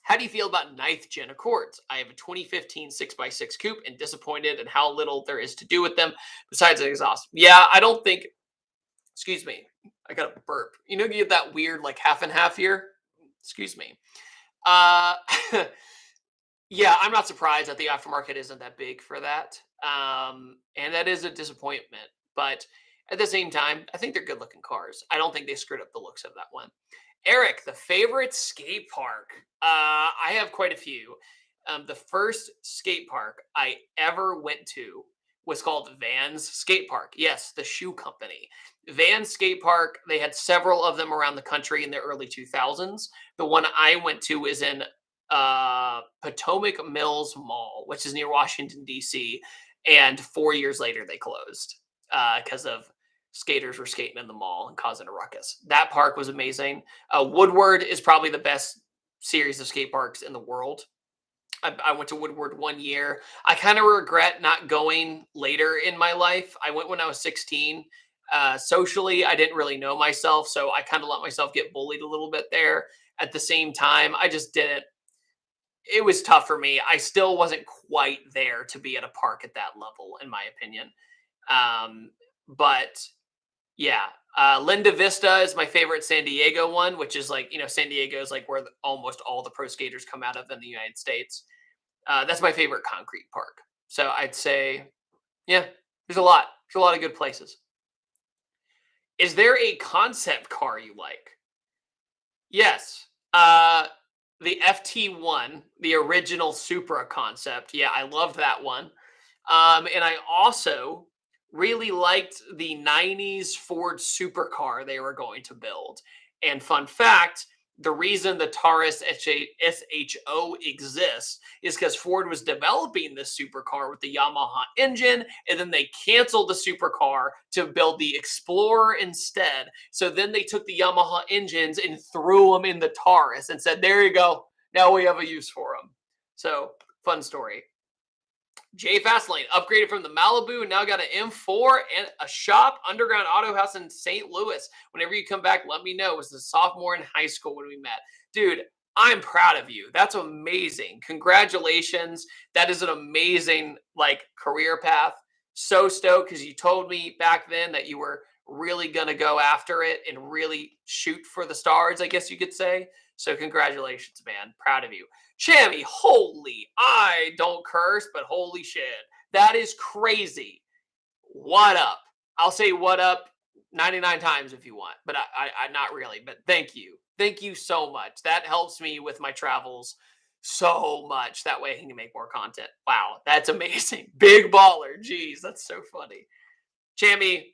S1: How do you feel about ninth gen Accords? I have a 2015 6x6 coupe and disappointed in how little there is to do with them besides an exhaust. Yeah, I don't think, excuse me, I got a burp. You get that weird like half and half here? Excuse me. Uh, yeah, I'm not surprised that the aftermarket isn't that big for that. And that is a disappointment. But at the same time, I think they're good looking cars. I don't think they screwed up the looks of that one. Eric, the favorite skate park. I have quite a few. The first skate park I ever went to was called Vans Skate Park. Yes, the shoe company. Vans Skate Park, they had several of them around the country in the early 2000s. The one I went to is in Potomac Mills Mall, which is near Washington, D.C. And 4 years later, they closed because of skaters were skating in the mall and causing a ruckus. That park was amazing. Woodward is probably the best series of skate parks in the world. I went to Woodward 1 year. I kind of regret not going later in my life. I went when I was 16. Socially, I didn't really know myself, so I kind of let myself get bullied a little bit there. At the same time, I just didn't. It was tough for me. I still wasn't quite there to be at a park at that level, in my opinion. But yeah, Linda Vista is my favorite San Diego one, which is like, San Diego is like where almost all the pro skaters come out of in the United States. That's my favorite concrete park. So I'd say, yeah, there's a lot. There's a lot of good places. Is there a concept car you like? Yes. The FT1, the original Supra concept. Yeah, I love that one. And I also really liked the 90s Ford supercar they were going to build. And fun fact, the reason the Taurus SHO exists is because Ford was developing this supercar with the Yamaha engine, and then they canceled the supercar to build the Explorer instead. So then they took the Yamaha engines and threw them in the Taurus and said, there you go. Now we have a use for them. So fun story. Jay Fastlane upgraded from the Malibu and now got an M4 and a shop, underground auto house in St. Louis. Whenever you come back, let me know. It was a sophomore in high school when we met. Dude, I'm proud of you. That's amazing. Congratulations. That is an amazing career path. So stoked because you told me back then that you were really going to go after it and really shoot for the stars, I guess you could say. So congratulations, man. Proud of you. Chammy, holy, I don't curse, but holy shit. That is crazy. What up? I'll say what up 99 times if you want, but I not really, but thank you. Thank you so much. That helps me with my travels so much. That way I can make more content. Wow, that's amazing. Big baller. Jeez, that's so funny. Chammy,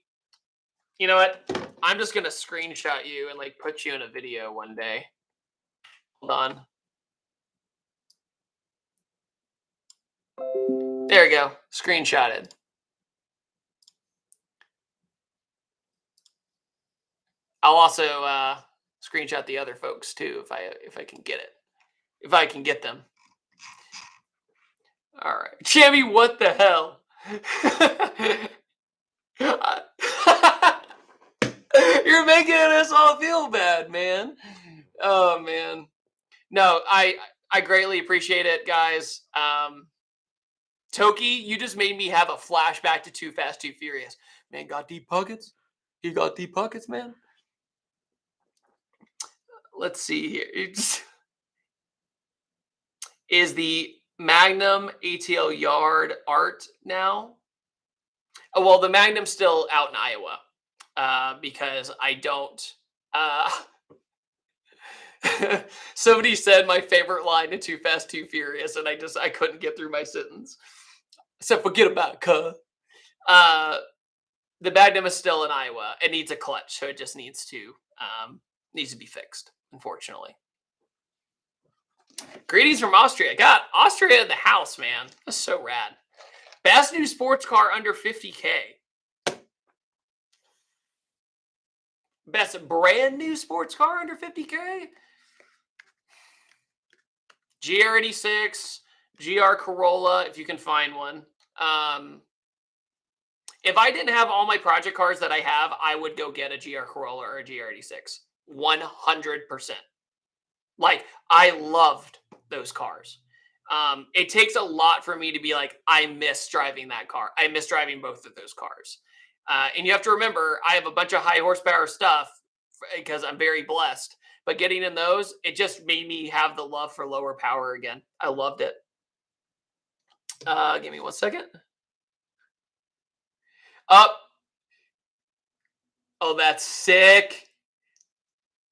S1: you know what? I'm just going to screenshot you and put you in a video one day. Hold on. There we go. Screenshotted. I'll also screenshot the other folks too if I can get it. If I can get them. All right. Jamie, what the hell? You're making us all feel bad, man. Oh man. No, I greatly appreciate it, guys. Toki, you just made me have a flashback to Too Fast, Too Furious. Man got deep pockets. He got deep pockets, man. Let's see here. Is the Magnum ATL Yard art now? Oh, well, the Magnum's still out in Iowa because I don't. Uh, somebody said my favorite line in Too Fast, Too Furious, and I couldn't get through my sentence. So forget about it, cuh. Uh, the Magnum is still in Iowa. It needs a clutch, so it just needs to be fixed. Unfortunately. Greetings from Austria. God, Austria in the house, man. That's so rad. Best new sports car under 50K. Best brand new sports car under 50K. GR86, GR Corolla, if you can find one. If I didn't have all my project cars that I have, I would go get a GR Corolla or a GR86. 100%. Like, I loved those cars. It takes a lot for me to be like, I miss driving that car. I miss driving both of those cars. And you have to remember, I have a bunch of high horsepower stuff because I'm very blessed. But getting in those, it just made me have the love for lower power again. I loved it. Give me 1 second. Up. Oh, that's sick.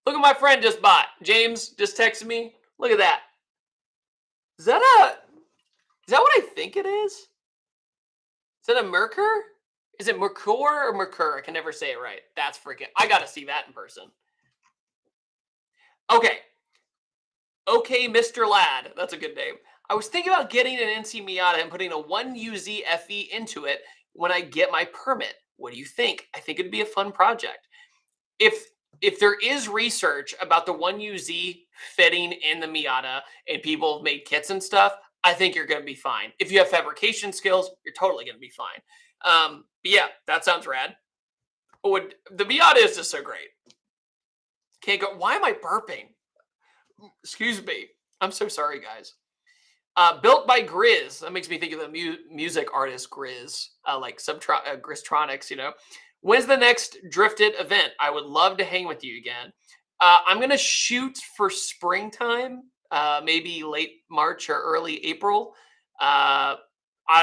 S1: Look at my friend just bought. James just texted me. Look at that. Is that what I think it is? Is that a Merkur? Is it Merkur or Merkur? I can never say it right. That's freaking. I gotta see that in person. Okay. Okay, Mr. Lad. That's a good name. I was thinking about getting an NC Miata and putting a 1UZ FE into it when I get my permit. What do you think? I think it'd be a fun project. If there is research about the 1UZ fitting in the Miata and people have made kits and stuff, I think you're going to be fine. If you have fabrication skills, you're totally going to be fine. But yeah, that sounds rad. The Miata is just so great. Can't go. Why am I burping? Excuse me. I'm so sorry, guys. Built by Grizz. That makes me think of the music artist Grizz, like Grizztronics, you know. When's the next Drifted event? I would love to hang with you again. I'm going to shoot for springtime, maybe late March or early April. I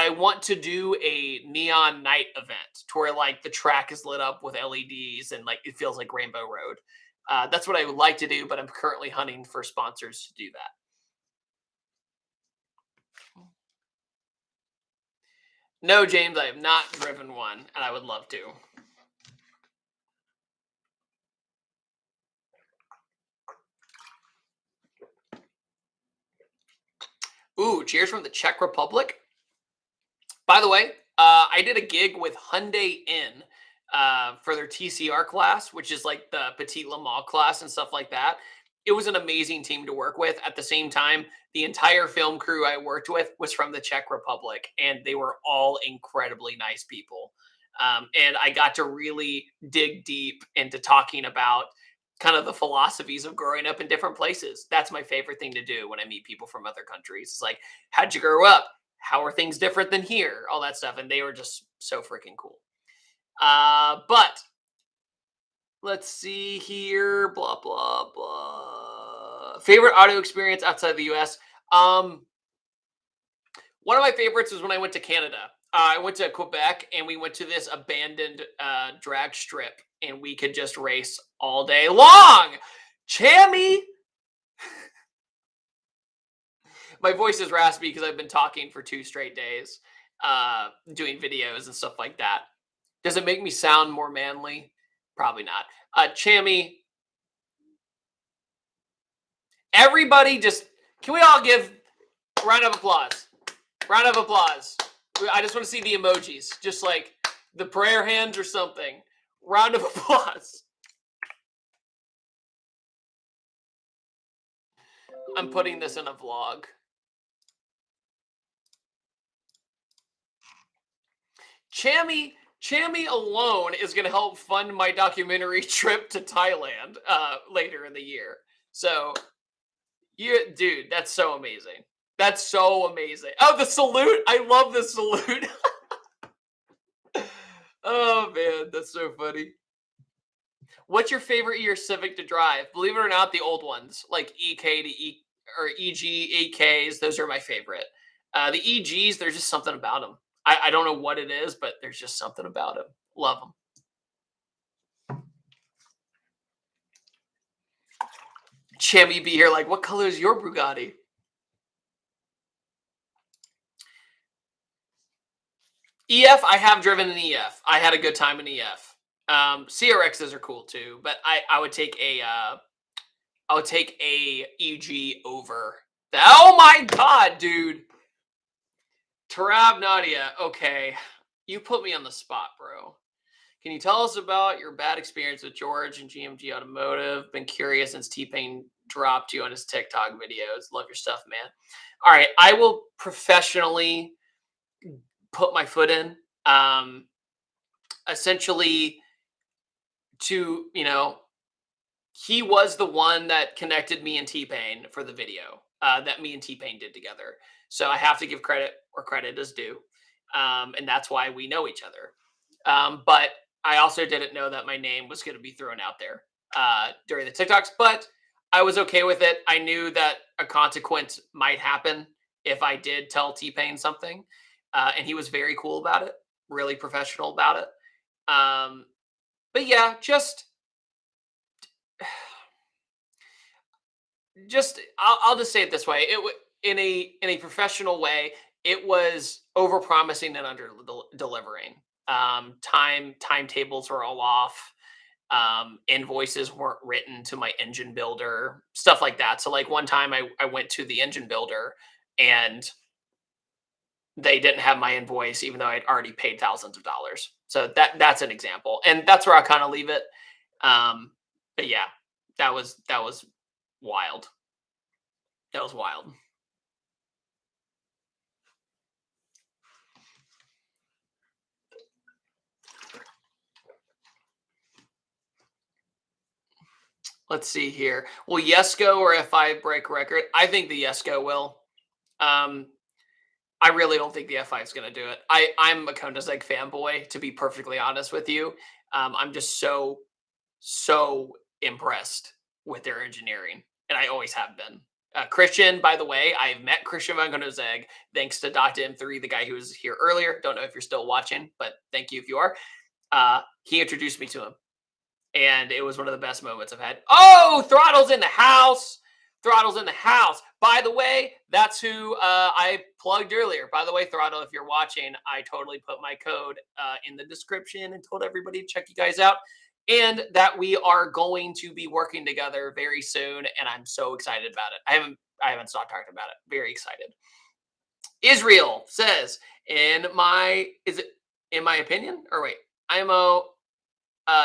S1: want to do a neon night event to where like the track is lit up with LEDs and like it feels like Rainbow Road. That's what I would like to do, but I'm currently hunting for sponsors to do that. No, James, I have not driven one, and I would love to. Ooh, cheers from the Czech Republic. By the way, I did a gig with Hyundai In for their TCR class, which is like the Petit Le Mans class and stuff like that. It was an amazing team to work with. At the same time, the entire film crew I worked with was from the Czech Republic, and they were all incredibly nice people. And I got to really dig deep into talking about kind of the philosophies of growing up in different places. That's my favorite thing to do when I meet people from other countries. It's like, how'd you grow up? How are things different than here? All that stuff. And they were just so freaking cool. But let's see here. Blah, blah, blah. Favorite audio experience outside the US. One of my favorites was when I went to Canada. I went to Quebec and we went to this abandoned drag strip and we could just race all day long. Chammy! My voice is raspy because I've been talking for 2 straight days, doing videos and stuff like that. Does it make me sound more manly? Probably not. Chammy, everybody just, can we all give a round of applause? Round of applause. I just want to see the emojis, just like the prayer hands or something. Round of applause. I'm putting this in a vlog. Chammy, Chammy alone is going to help fund my documentary trip to Thailand later in the year. So, you, dude, that's so amazing. That's so amazing. Oh, the salute! I love the salute. Oh man, that's so funny. What's your favorite year Civic to drive? Believe it or not, the old ones like EK to E or EG, EKs, those are my favorite. The EGs, there's just something about them. I don't know what it is, but there's just something about them. Love them. Chammy be here like, what color is your Bugatti? EF, I have driven an EF. I had a good time in EF. CRXs are cool too, but I would take a EG over that. Oh my god, dude. Tarab Nadia. Okay, you put me on the spot, bro. Can you tell us about your bad experience with George and GMG Automotive? Been curious since T-Pain dropped you on his TikTok videos. Love your stuff, man. All right, I will professionally put my foot in. Essentially, to he was the one that connected me and T-Pain for the video that me and T-Pain did together. So I have to give credit where credit is due, and that's why we know each other. But I also didn't know that my name was going to be thrown out there during the TikToks, but I was okay with it. I knew that a consequence might happen if I did tell T-Pain something, and he was very cool about it, really professional about it. But yeah, just I'll just say it this way: in a professional way, it was over promising and under delivering. Timetables were all off. Invoices weren't written to my engine builder, stuff like that. So like one time I went to the engine builder and they didn't have my invoice, even though I'd already paid thousands of dollars. So that's an example, and that's where I kind of leave it. But yeah, that was wild. That was wild. Let's see here. Will Yesco or F5 break record? I think the Yesco will. Um, I really don't think the F5 is going to do it. I'm a Koenigsegg fanboy, to be perfectly honest with you. I'm just so impressed with their engineering, and I always have been. Christian, by the way, I've met Christian Van Koenigsegg thanks to Dr. M3, the guy who was here earlier. Don't know if you're still watching, but thank you if you are. He introduced me to him, and it was one of the best moments I've had. Oh, Throttle's in the house. Throttle's in the house. By the way, that's who I plugged earlier. By the way, Throttle, if you're watching, I totally put my code in the description and told everybody to check you guys out. And that we are going to be working together very soon, and I'm so excited about it. I haven't stopped talking about it. Very excited. Israel says, is it in my opinion? Or wait, IMO,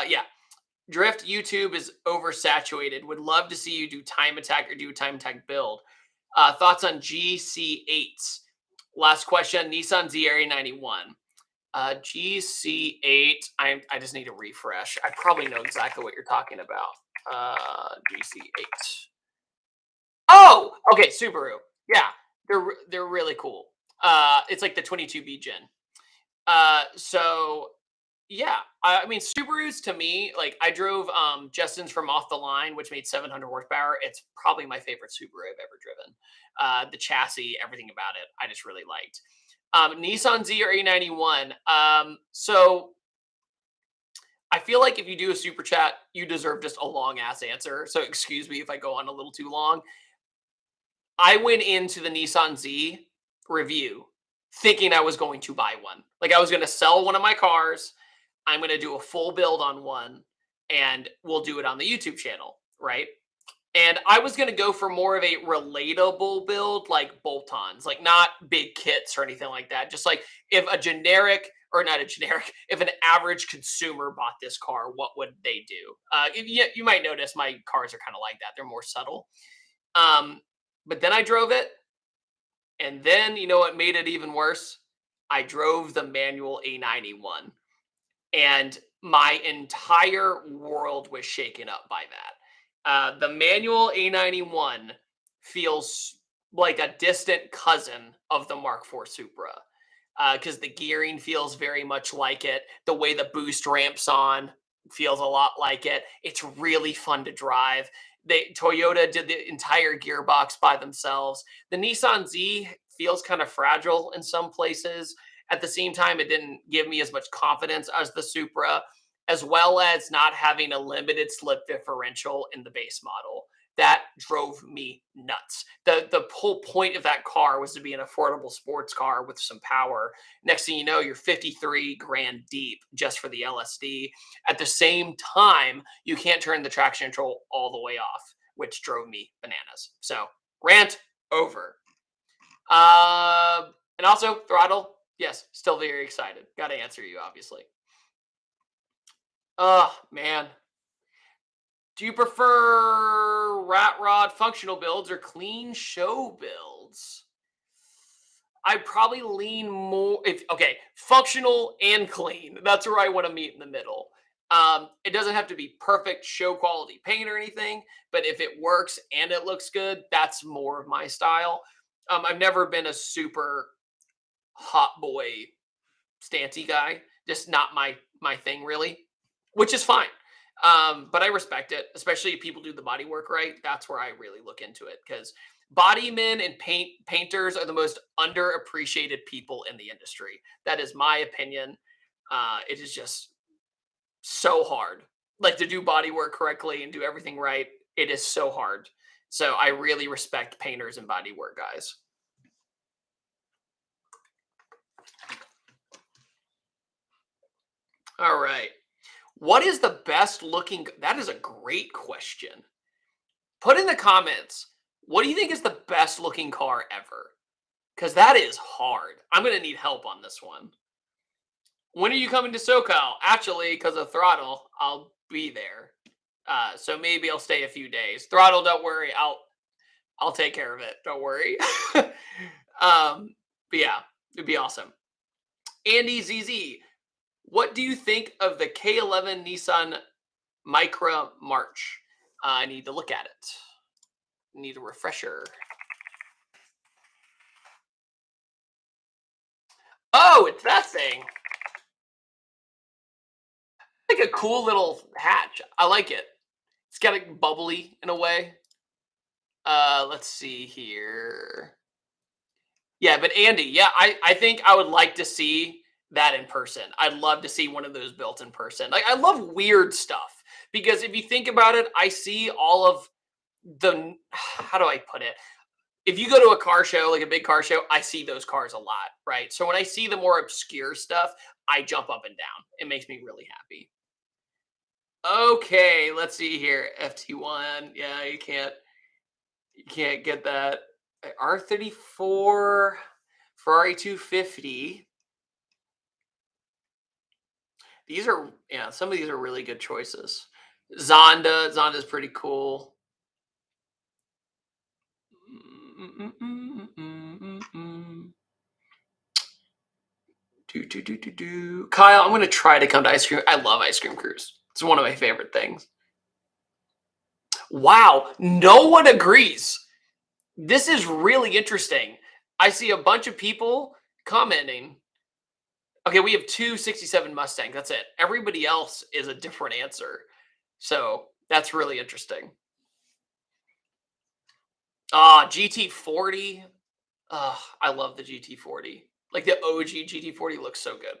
S1: yeah. Drift YouTube is oversaturated. Would love to see you do time attack or do a time attack build. Thoughts on GC8s? Last question. Nissan ZR91. GC8. I just need a refresh. I probably know exactly what you're talking about. GC8. Oh, okay. Subaru. Yeah, they're really cool. It's like the 22B gen. So yeah, I mean Subarus to me, like I drove Justin's from Off the Line, which made 700 horsepower. It's probably my favorite Subaru I've ever driven. The chassis, everything about it, I just really liked. Nissan ZR91. So I feel like if you do a super chat, you deserve just a long ass answer. So excuse me if I go on a little too long. I went into the Nissan Z review thinking I was going to buy one. Like I was going to sell one of my cars. I'm going to do a full build on one and we'll do it on the YouTube channel, right? And I was going to go for more of a relatable build, like bolt-ons, like not big kits or anything like that. Just like if a generic or not a generic, if an average consumer bought this car, what would they do? You might notice my cars are kind of like that. They're more subtle. But then I drove it. And then, you know what made it even worse? I drove the manual A91. and my entire world was shaken up by that. The manual A91 feels like a distant cousin of the Mark IV Supra because the gearing feels very much like it. The way the boost ramps on feels a lot like it. It's really fun to drive. Toyota did the entire gearbox by themselves. The Nissan Z feels kind of fragile in some places. At the same time, it didn't give me as much confidence as the Supra, as well as not having a limited slip differential in the base model. That drove me nuts. The whole point of that car was to be an affordable sports car with some power. Next thing you know, you're 53 grand deep just for the LSD. At the same time, you can't turn the traction control all the way off, which drove me bananas. So, rant over. And also, throttle. Yes, still very excited. Got to answer you, obviously. Oh, man. Do you prefer rat rod functional builds or clean show builds? I probably lean more if okay, functional and clean. That's where I want to meet in the middle. It doesn't have to be perfect show quality paint or anything, but if it works and it looks good, that's more of my style. I've never been a super hot boy stancy guy. Just not my thing really, which is fine. But I respect it, especially if people do the body work right. That's where I really look into it because body men and painters are the most underappreciated people in the industry. That is my opinion. It is just so hard, like to do body work correctly and do everything right. It is so hard. So I really respect painters and body work guys. All right. What is the best looking? That is a great question. Put in the comments, what do you think is the best looking car ever? Because that is hard. I'm going to need help on this one. When are you coming to SoCal? Actually, because of Throttle, I'll be there. So maybe I'll stay a few days. Throttle, don't worry. I'll take care of it. Don't worry. But yeah, it'd be awesome. Andy ZZ, what do you think of the K11 Nissan Micra March? I need to look at it. Need a refresher. Oh, it's that thing. Like a cool little hatch. I like it. It's got a bubbly in a way. Let's see here. Yeah, but Andy, yeah, I think I would like to see that in person. I'd love to see one of those built in person. Like I love weird stuff because if you think about it, I see all of the how do I put it? If you go to a car show, like a big car show, I see those cars a lot, right? So when I see the more obscure stuff, I jump up and down. It makes me really happy. Okay, let's see here. FT1. Yeah, you can't get that. R34, Ferrari 250. These are yeah, some of these are really good choices. Zonda's pretty cool. Kyle, I'm gonna try to come to ice cream. I love ice cream cruise. It's one of my favorite things. Wow, no one agrees. This is really interesting. I see a bunch of people commenting. Okay, we have two 67 Mustangs. That's it. Everybody else is a different answer. So that's really interesting. GT40. I love the GT40. Like the OG GT40 looks so good.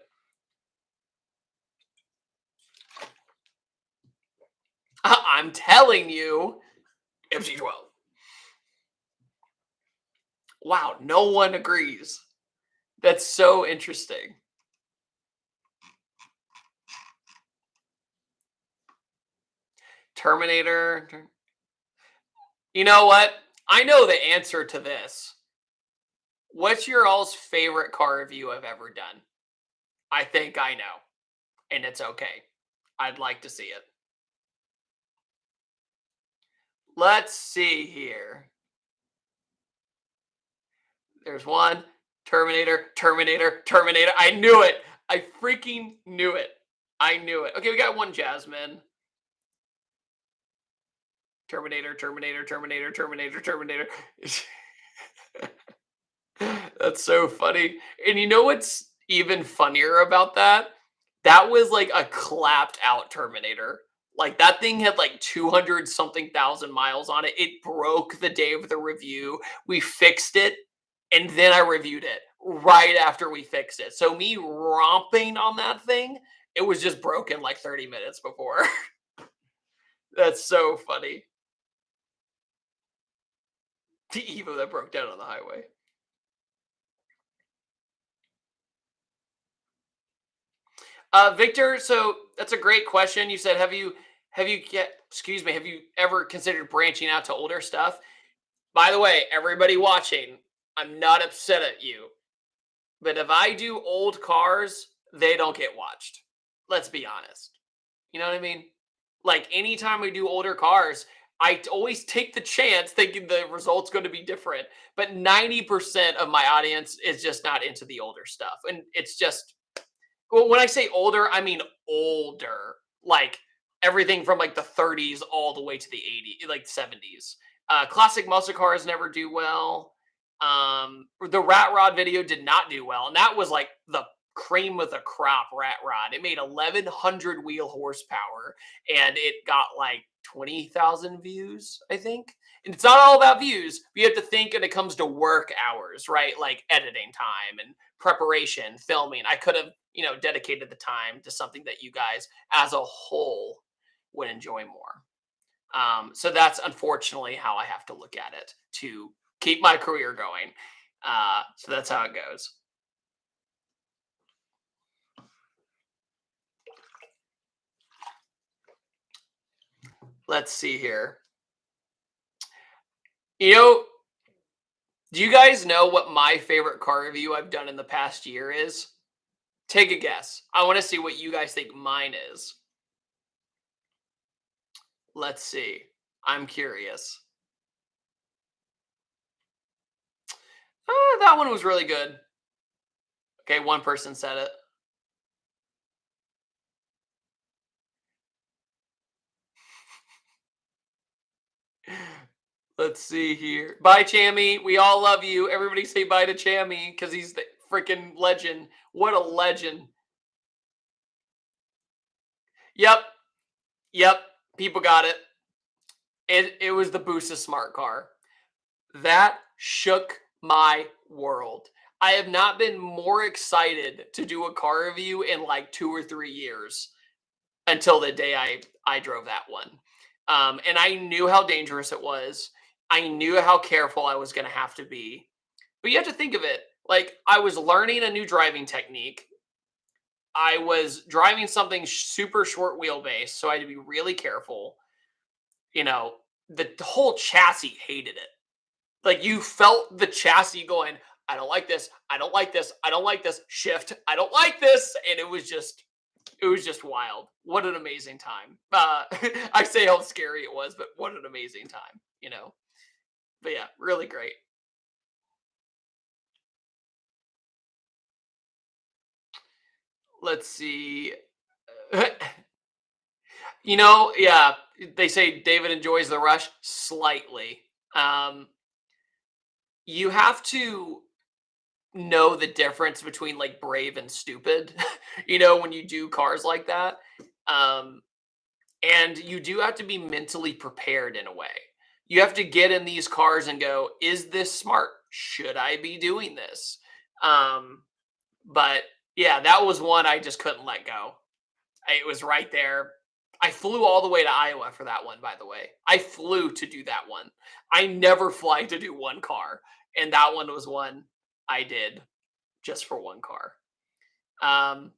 S1: I'm telling you, MC12. Wow, no one agrees. That's so interesting. Terminator. You know what? I know the answer to this. What's your all's favorite car review I've ever done? I think I know. And it's okay. I'd like to see it. Let's see here. There's one. Terminator, Terminator, Terminator. I knew it. I freaking knew it. I knew it. Okay, we got one Jasmine. Terminator, Terminator, Terminator, Terminator, Terminator. That's so funny. And you know what's even funnier about that? That was like a clapped out Terminator. Like that thing had like 200 something thousand miles on it. It broke the day of the review. We fixed it and then I reviewed it right after we fixed it. So me romping on that thing, it was just broken like 30 minutes before. That's so funny. The Evo that broke down on the highway. Victor, so that's a great question. You said, have you ever considered branching out to older stuff? By the way, everybody watching, I'm not upset at you, but if I do old cars, they don't get watched. Let's be honest. You know what I mean? Like anytime we do older cars, always take the chance thinking the result's going to be different. But 90% of my audience is just not into the older stuff. And it's just, well, when I say older, I mean older, like everything from like the 30s all the way to the 80s, like 70s. Classic muscle cars never do well. The Rat Rod video did not do well, and that was like the cream of the crop Rat Rod. It made 1,100 wheel horsepower, and it got like 20,000 views, I think. And it's not all about views. You have to think when it comes to work hours, right? Like editing time and preparation, filming. I could have, dedicated the time to something that you guys as a whole would enjoy more. So that's unfortunately how I have to look at it to keep my career going. So that's how it goes. Let's see here. You know, do you guys know what my favorite car review I've done in the past year is? Take a guess. I want to see what you guys think mine is. Let's see. I'm curious. That one was really good. Okay, one person said it. Let's see here. Bye, Chammy. We all love you. Everybody say bye to Chammy because he's the freaking legend. What a legend. Yep. Yep. People got it. It was the Busa smart car. That shook my world. I have not been more excited to do a car review in like 2 or 3 years until the day I drove that one. And I knew how dangerous it was. I knew how careful I was going to have to be. But you have to think of it like I was learning a new driving technique. I was driving something super short wheelbase, so I had to be really careful. You know, the whole chassis hated it. Like you felt the chassis going, I don't like this. I don't like this. I don't like this. Shift. I don't like this. And it was just wild. What an amazing time. I say how scary it was, but what an amazing time. But yeah, really great. Let's see. Yeah, they say David enjoys the rush slightly. Um, you have to know the difference between like brave and stupid, when you do cars like that. Um, and you do have to be mentally prepared in a way. You have to get in these cars and go, is this smart? Should I be doing this? Um, but yeah, that was one I just couldn't let go. It was right there. I flew all the way to Iowa for that one, by the way. I flew to do that one. I never fly to do one car. And that one was one I did just for one car. Um,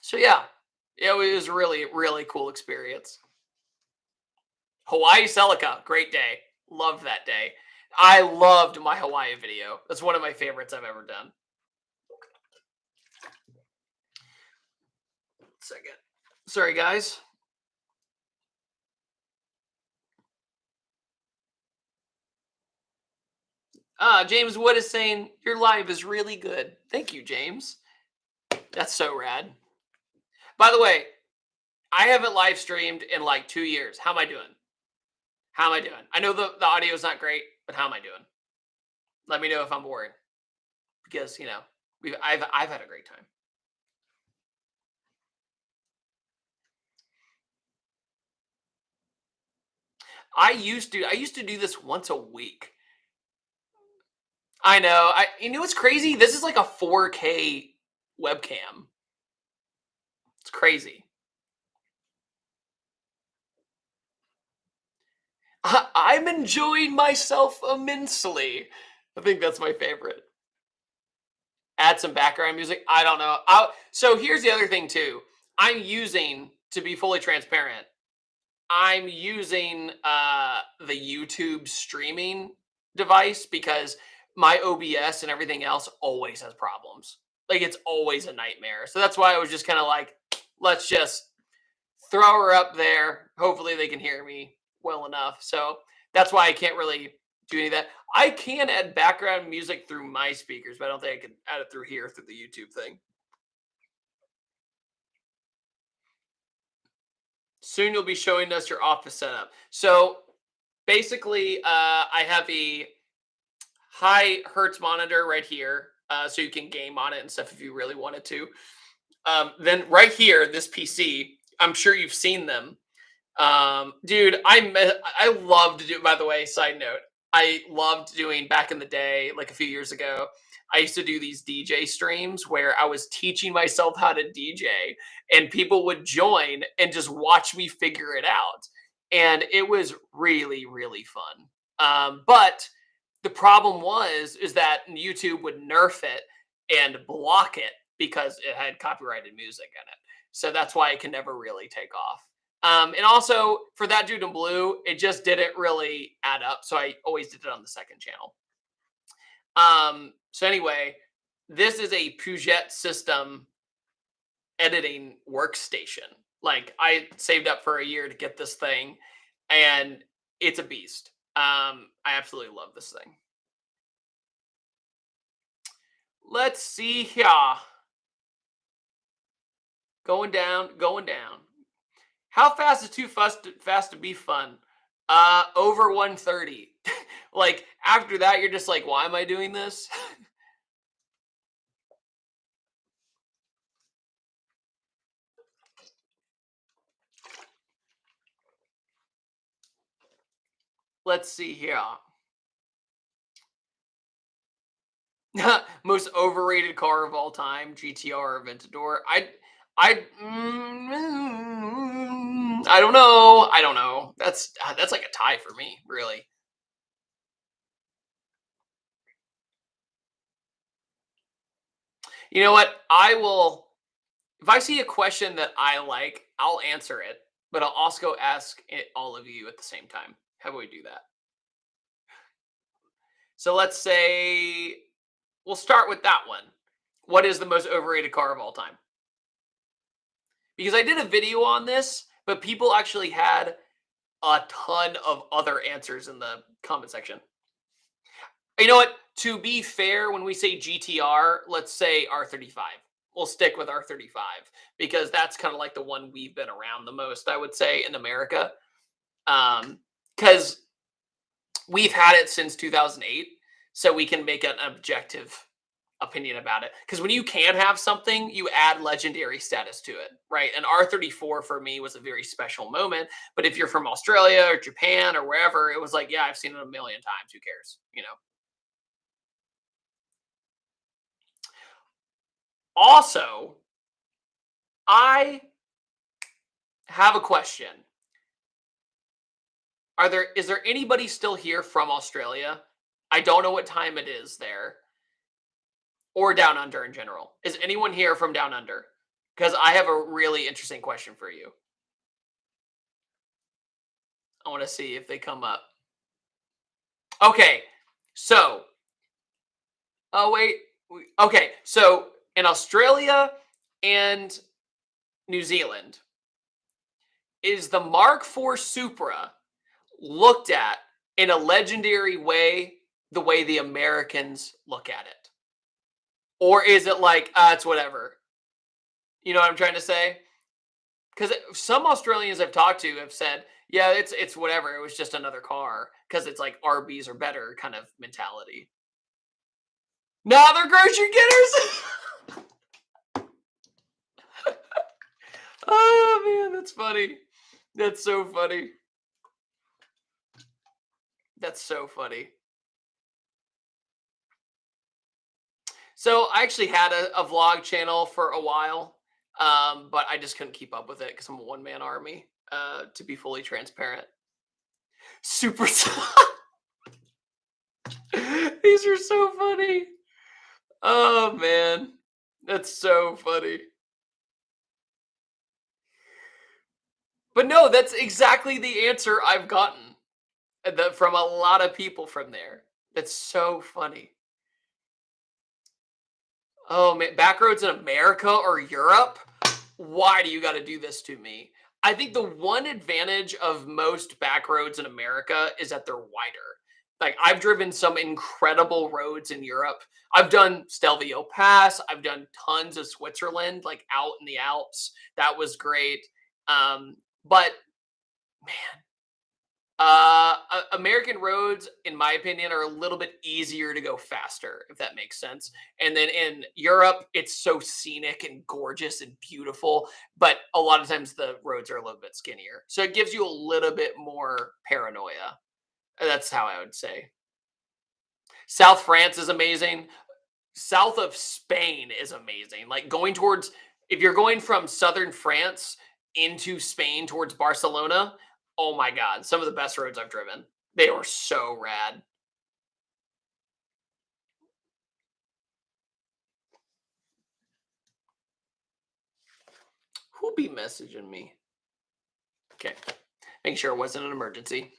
S1: so yeah, it was really, really cool experience. Hawaii Celica, great day. Loved that day. I loved my Hawaii video. That's one of my favorites I've ever done. Second. Sorry, guys. James Wood is saying your live is really good. Thank you, James. That's so rad. By the way, I haven't live streamed in like 2 years. How am I doing? How am I doing? I know the audio is not great, but how am I doing? Let me know if I'm bored because I've had a great time. I used to do this once a week. I know. You know what's crazy? This is like a 4K webcam. It's crazy. I'm enjoying myself immensely. I think that's my favorite. Add some background music. I don't know. So here's the other thing too. I'm using, to be fully transparent, I'm using the YouTube streaming device because my OBS and everything else always has problems. Like it's always a nightmare. So that's why I was just kind of like, let's just throw her up there. Hopefully they can hear me well enough. So that's why I can't really do any of that. I can add background music through my speakers, but I don't think I can add it through here through the YouTube thing. Soon you'll be showing us your office setup. So basically, I have a high hertz monitor right here, so you can game on it and stuff if you really wanted to. Then right here, this PC, I'm sure you've seen them. Dude, I love to do. By the way, side note, I loved doing back in the day, like a few years ago. I used to do these DJ streams where I was teaching myself how to DJ, and people would join and just watch me figure it out, and it was really really fun. But the problem is that YouTube would nerf it and block it because it had copyrighted music in it. So that's why it can never really take off. And also for that dude in blue, it just didn't really add up. So I always did it on the second channel. So anyway, this is a Puget system editing workstation. Like I saved up for a year to get this thing, and it's a beast. I absolutely love this thing. Let's see here. Going down, going down. How fast is too fast to be fun? Over 130. Like after that, you're just like, why am I doing this? Let's see here. Most overrated car of all time, GTR or Aventador. I don't know. I don't know. That's like a tie for me, really. You know what? I will. If I see a question that I like, I'll answer it, but I'll also ask it, all of you at the same time. How about we do that? So let's say we'll start with that one. What is the most overrated car of all time? Because I did a video on this, but people actually had a ton of other answers in the comment section. You know what? To be fair, when we say GTR, let's say R35. We'll stick with R35 because that's kind of like the one we've been around the most, I would say, in America. Because we've had it since 2008, so we can make an objective opinion about it. Because when you can have something, you add legendary status to it, right? And R34 for me was a very special moment. But if you're from Australia or Japan or wherever, it was like, yeah, I've seen it a million times. Who cares? Also, I have a question. Is there anybody still here from Australia? I don't know what time it is there, or down under in general. Is anyone here from down under? Because I have a really interesting question for you. I want to see if they come up. Okay, so, oh wait, okay, so in Australia and New Zealand, is the Mark IV Supra looked at in a legendary way, the way the Americans look at it? Or is it like, it's whatever? You know what I'm trying to say? Because some Australians I've talked to have said, yeah, it's whatever. It was just another car because it's like RBs are better kind of mentality. Now they're grocery getters. Oh man, that's funny. That's so funny. That's so funny. So I actually had a vlog channel for a while, but I just couldn't keep up with it because I'm a one man army. To be fully transparent, super. These are so funny. Oh man, that's so funny. But no, that's exactly the answer I've gotten from a lot of people from there. That's so funny. Oh man, backroads in America or Europe? Why do you got to do this to me? I think the one advantage of most back roads in America is that they're wider. Like I've driven some incredible roads in Europe. I've done Stelvio Pass. I've done tons of Switzerland, like out in the Alps. That was great. But man, American roads, in my opinion, are a little bit easier to go faster, if that makes sense. And then in Europe, it's so scenic and gorgeous and beautiful, but a lot of times the roads are a little bit skinnier. So it gives you a little bit more paranoia. That's how I would say. South France is amazing. South of Spain is amazing. Like going towards, if you're going from southern France into Spain towards Barcelona, oh my God, some of the best roads I've driven. They were so rad. Who be messaging me? Okay, make sure it wasn't an emergency.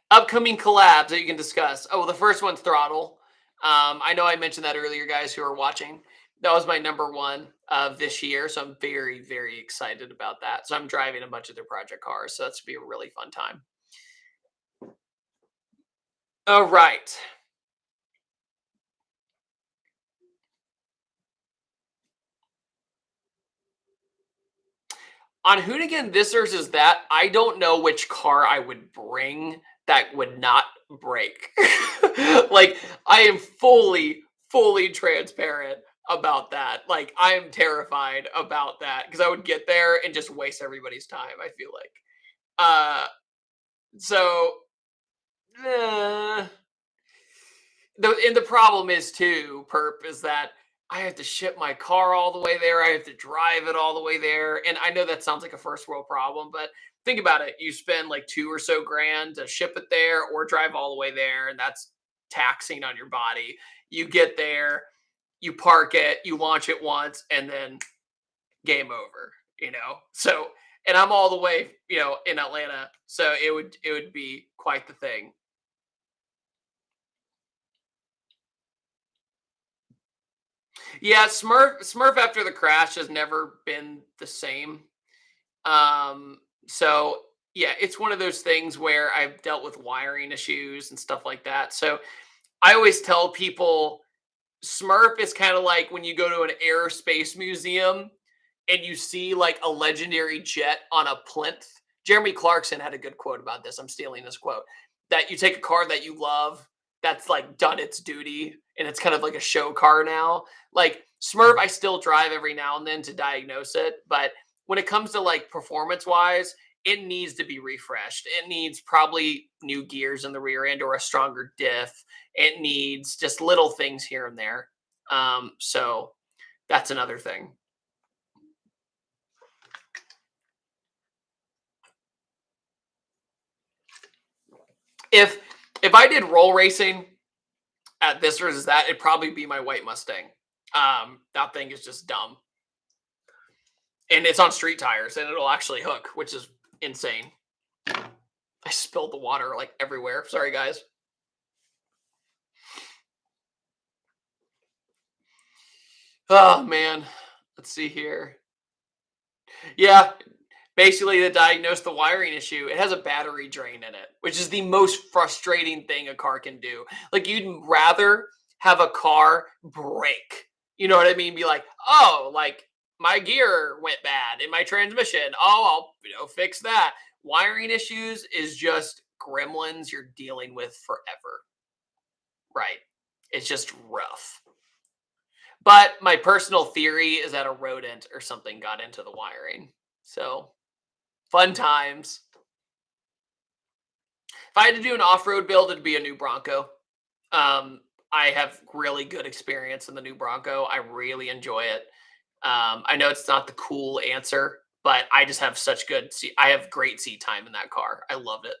S1: Upcoming collabs that you can discuss. Oh, well, the first one's Throttle. I know I mentioned that earlier, guys who are watching. That was my number one of this year, so I'm very, very excited about that. So I'm driving a bunch of their project cars, so that's gonna be a really fun time. All right. On Hoonigan this versus that, I don't know which car I would bring that would not break. Like I am fully transparent about that. Like I am terrified about that because I would get there and just waste everybody's time, I feel like. So uh, the problem is too, Perp, is that I have to ship my car all the way there. I have to drive it all the way there. And I know that sounds like a first world problem, but think about it. You spend like 2 or so grand to ship it there or drive all the way there, and that's taxing on your body. You get there, you park it, you launch it once, and then game over, you know? So, and I'm all the way, in Atlanta. So it would be quite the thing. Yeah, Smurf after the crash has never been the same. So yeah, it's one of those things where I've dealt with wiring issues and stuff like that. So I always tell people Smurf is kind of like when you go to an aerospace museum and you see like a legendary jet on a plinth. Jeremy Clarkson had a good quote about this. I'm stealing this quote, that you take a car that you love that's like done its duty and it's kind of like a show car now. Like Smurf, I still drive every now and then to diagnose it, but when it comes to like performance wise, it needs to be refreshed. It needs probably new gears in the rear end or a stronger diff. It needs just little things here and there. So that's another thing. If if I did roll racing at this versus that, it'd probably be my white Mustang. That thing is just dumb, and it's on street tires, and it'll actually hook, which is insane. I spilled the water like everywhere. Sorry, guys. Oh man, let's see here. Yeah, basically to diagnose the wiring issue, it has a battery drain in it, which is the most frustrating thing a car can do. Like you'd rather have a car break. You know what I mean? Be like, oh, like my gear went bad in my transmission. Oh, I'll fix that. Wiring issues is just gremlins you're dealing with forever. Right. It's just rough. But my personal theory is that a rodent or something got into the wiring. So fun times. If I had to do an off-road build, it'd be a new Bronco. I have really good experience in the new Bronco. I really enjoy it. I know it's not the cool answer, but I just have such good seat. I have great seat time in that car. I love it.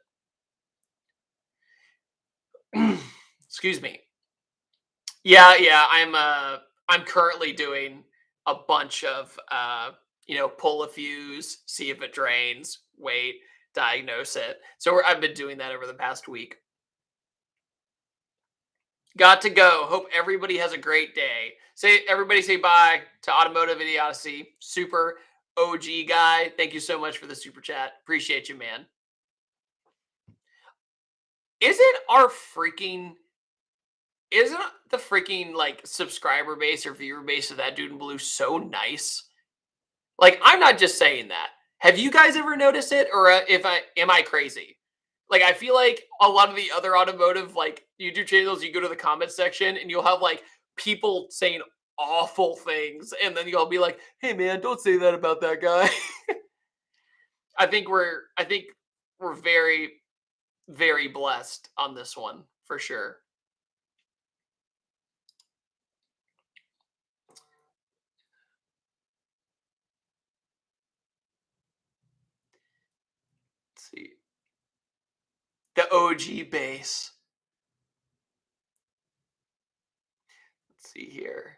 S1: Excuse me. Yeah. I'm currently doing a bunch of pull a fuse, see if it drains, wait, diagnose it. So I've been doing that over the past week. Got to go. Hope everybody has a great day. Everybody say bye to Automotive Idiocy. Super OG guy. Thank you so much for the super chat. Appreciate you, man. Isn't the freaking like subscriber base or viewer base of That Dude in Blue so nice? Like, I'm not just saying that. Have you guys ever noticed it, or am I crazy? Like, I feel like a lot of the other automotive like YouTube channels, you go to the comment section and you'll have like people saying awful things, and then you'll be like, "Hey, man, don't say that about that guy." I think we're very, very blessed on this one for sure. Let's see. The OG base. Let's see here.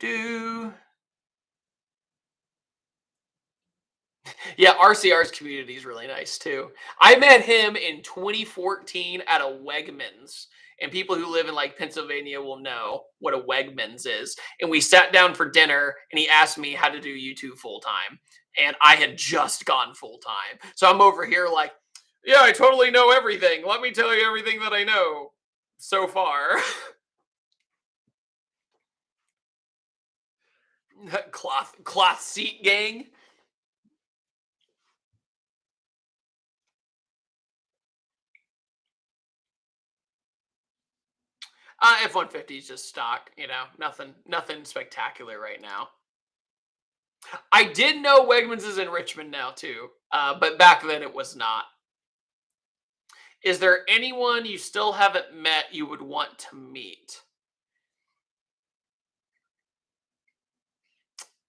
S1: Do. Yeah, RCR's community is really nice too. I met him in 2014 at a Wegmans, and people who live in like Pennsylvania will know what a Wegmans is. And we sat down for dinner, and he asked me how to do YouTube full time, and I had just gone full time, so I'm over here like, yeah, I totally know everything. Let me tell you everything that I know so far. Cloth seat gang. F-150 is just stock, nothing spectacular right now. I did know Wegmans is in Richmond now too, but back then it was not. Is there anyone you still haven't met you would want to meet?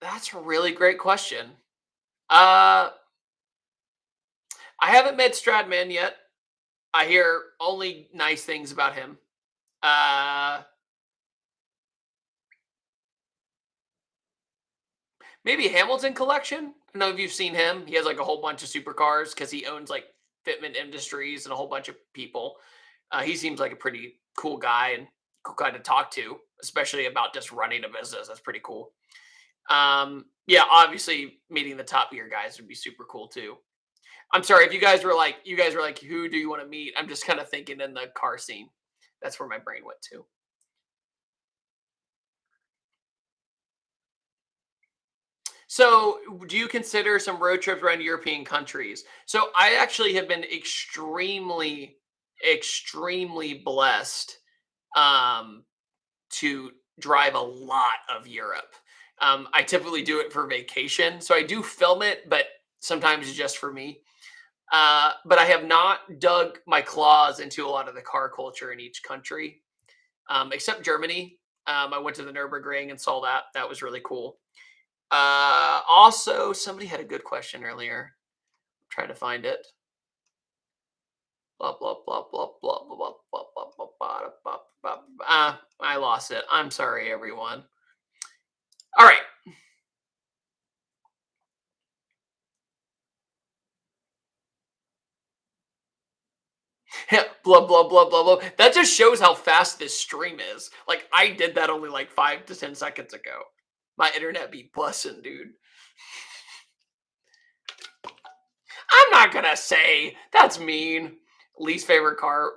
S1: That's a really great question. I haven't met Stradman yet. I hear only nice things about him. Maybe Hamilton Collection. I don't know if you've seen him. He has like a whole bunch of supercars because he owns like Fitment Industries and a whole bunch of people. He seems like a pretty cool guy and cool guy to talk to, especially about just running a business. That's pretty cool. Yeah, obviously meeting the top gear guys would be super cool too. I'm sorry if you guys were like, who do you want to meet? I'm just kind of thinking in the car scene. That's where my brain went to. So, do you consider some road trips around European countries? So, I actually have been extremely, extremely blessed um, to drive a lot of Europe. I typically do it for vacation, so I do film it, but sometimes it's just for me. But I have not dug my claws into a lot of the car culture in each country, except Germany. I went to the Nurburgring and saw that. That was really cool. Also, somebody had a good question earlier. I'm trying to find it. Blah blah blah blah blah blah blah blah blah blah blah blah blah. I lost it. I'm sorry, everyone. All right. Blah blah blah blah blah. That just shows how fast this stream is. Like I did that only like 5 to 10 seconds ago. My internet be bussin', dude. I'm not gonna say that's mean. Least favorite car.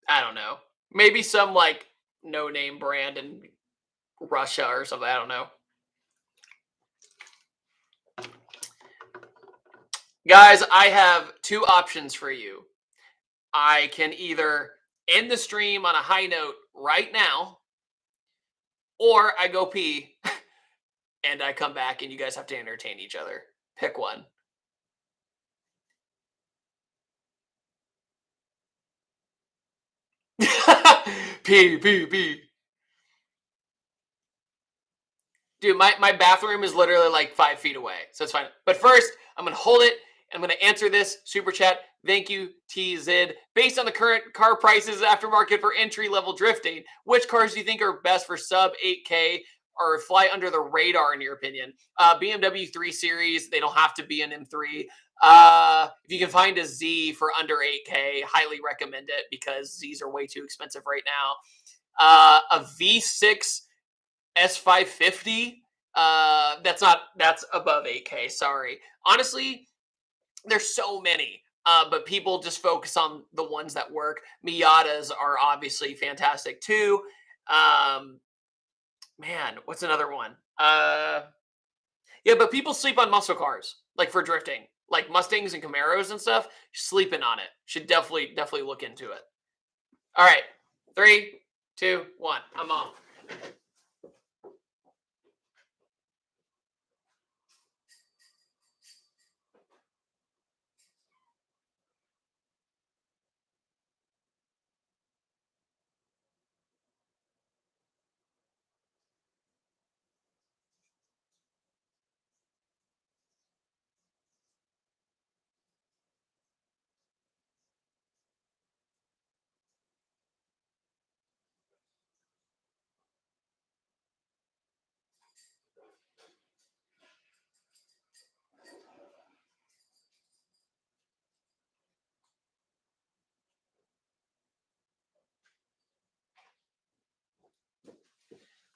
S1: I don't know. Maybe some like no name brand in Russia or something. I don't know. Guys, I have two options for you. I can either end the stream on a high note right now, or I go pee and I come back and you guys have to entertain each other. Pick one. Pee, pee, pee. Dude, my bathroom is literally like 5 feet away, so it's fine. But first, I'm gonna hold it. I'm gonna answer this super chat. Thank you, TZ. Based on the current car prices aftermarket for entry level drifting, which cars do you think are best for sub 8K or fly under the radar in your opinion? BMW 3 Series. They don't have to be an M3. If you can find a Z for under 8K, highly recommend it because Zs are way too expensive right now. A V6 S550. That's above 8K. Sorry. Honestly, there's so many. But people just focus on the ones that work. Miatas are obviously fantastic too. Man, what's another one? Yeah, but people sleep on muscle cars, like for drifting, like Mustangs and Camaros and stuff. Sleeping on it. Should definitely look into it. All right, 3, 2, 1. I'm off.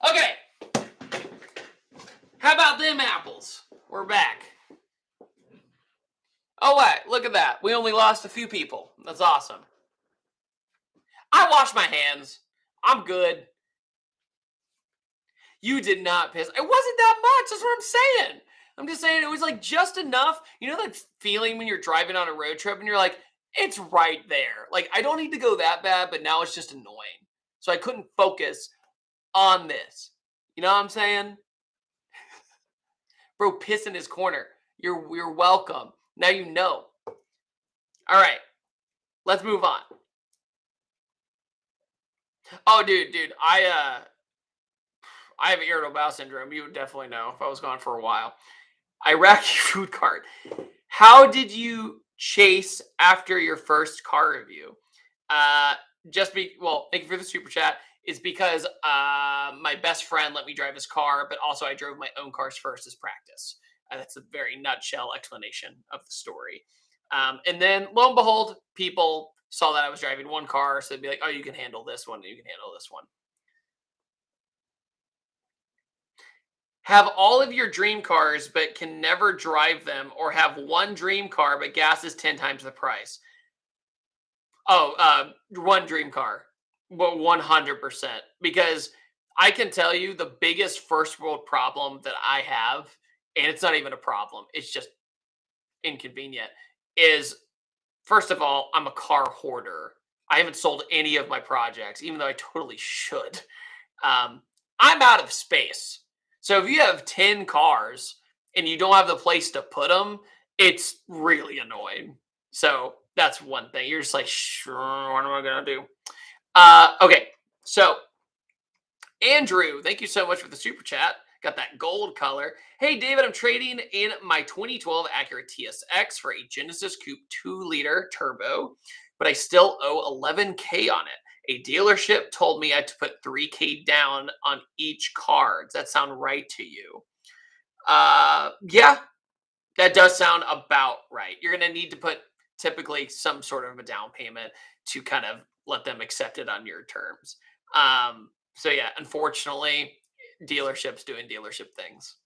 S1: Okay. How about them apples? We're back. Oh, wait, look at that. We only lost a few people. That's awesome. I washed my hands. I'm good. You did not piss. It wasn't that much. That's what I'm saying. I'm just saying it was like just enough. You know that feeling when you're driving on a road trip and you're like, it's right there. Like, I don't need to go that bad, but now it's just annoying. So I couldn't focus on this. You know what I'm saying? Bro, piss in his corner. You're welcome. Now you know. All right. Let's move on. Oh, dude, I have irritable bowel syndrome. You would definitely know if I was gone for a while. Iraqi food cart. How did you chase after your first car review? Uh, thank you for the super chat. It's because my best friend let me drive his car, but also I drove my own cars first as practice. That's a very nutshell explanation of the story. And then lo and behold, people saw that I was driving one car, so they'd be like, "Oh, you can handle this one. You can handle this one." Have all of your dream cars, but can never drive them, or have one dream car, but gas is 10 times the price. Oh, one dream car, but 100%. Because I can tell you the biggest first world problem that I have, and it's not even a problem, it's just inconvenient, is first of all, I'm a car hoarder. I haven't sold any of my projects, even though I totally should. Um, I'm out of space. So if you have 10 cars and you don't have the place to put them, it's really annoying. So that's one thing. You're just like, sure, what am I going to do? Okay. So, Andrew, thank you so much for the super chat. Got that gold color. Hey, David, I'm trading in my 2012 Acura TSX for a Genesis Coupe 2-liter turbo, but I still owe 11K on it. A dealership told me I had to put 3K down on each car. Does that sound right to you? Yeah, that does sound about right. You're going to need to put typically some sort of a down payment to kind of let them accept it on your terms. So yeah, unfortunately, dealerships doing dealership things.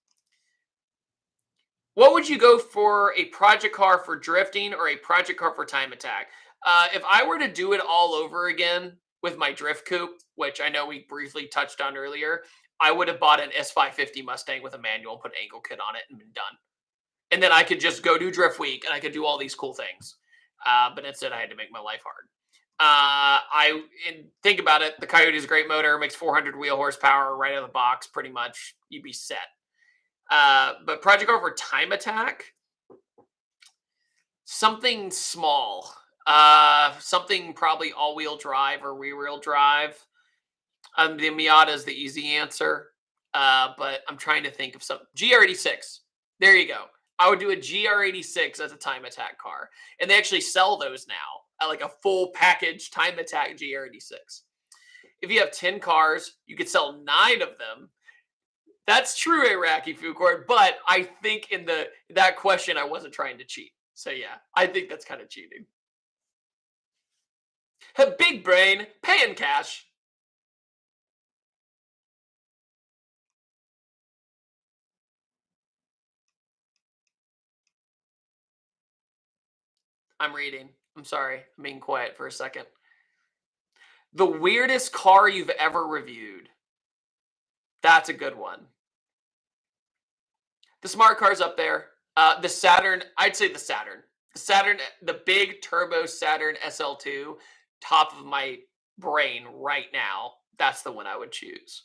S1: What would you go for, a project car for drifting or a project car for time attack? If I were to do it all over again with my drift coupe, which I know we briefly touched on earlier, I would have bought an S550 Mustang with a manual, put an angle kit on it, and been done. And then I could just go do drift week and I could do all these cool things. But instead, I had to make my life hard. And think about it. The Coyote is a great motor, makes 400 wheel horsepower right out of the box. Pretty much, you'd be set. But Project R for Time Attack, something small. Something probably all-wheel drive or rear-wheel drive. The Miata is the easy answer. But I'm trying to think of some GR86. There you go. I would do a GR86 as a Time Attack car, and they actually sell those now, like a full package Time Attack GR86. If you have 10 cars, you could sell 9 of them. That's true, Iraqi Food Court, but I think in that question, I wasn't trying to cheat. So yeah, I think that's kind of cheating. A big brain, paying cash. I'm reading. I'm sorry. I'm being quiet for a second. The weirdest car you've ever reviewed. That's a good one. The smart car's up there. The Saturn, I'd say the Saturn. The Saturn, the big turbo Saturn SL2, top of my brain right now. That's the one I would choose.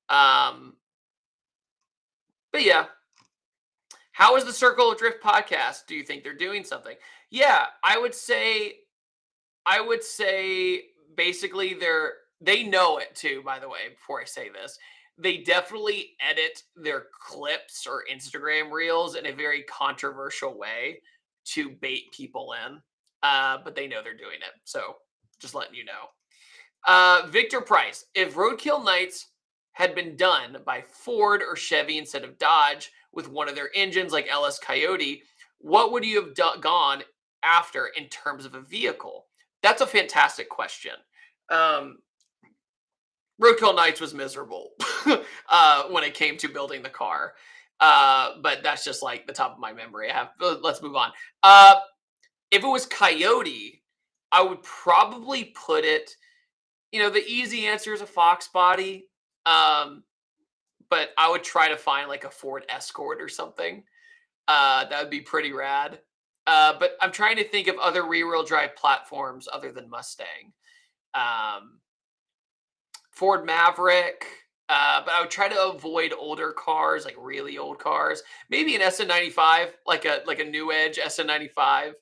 S1: But yeah. How is the Circle of Drift podcast? Do you think they're doing something? Yeah, I would say basically they know it too, by the way, before I say this. They definitely edit their clips or Instagram reels in a very controversial way to bait people in. But they know they're doing it. So just letting you know. Victor Price, if Roadkill Nights had been done by Ford or Chevy instead of Dodge with one of their engines like LS Coyote, what would you have gone after in terms of a vehicle? That's a fantastic question. Um, Roadkill Nights was miserable when it came to building the car. But that's just like the top of my memory. Let's move on. If it was Coyote, I would probably put it, the easy answer is a Fox body. But I would try to find like a Ford Escort or something. That would be pretty rad. But I'm trying to think of other rear-wheel drive platforms other than Mustang. Ford Maverick. But I would try to avoid older cars, like really old cars. Maybe an SN95, like a New Edge SN95.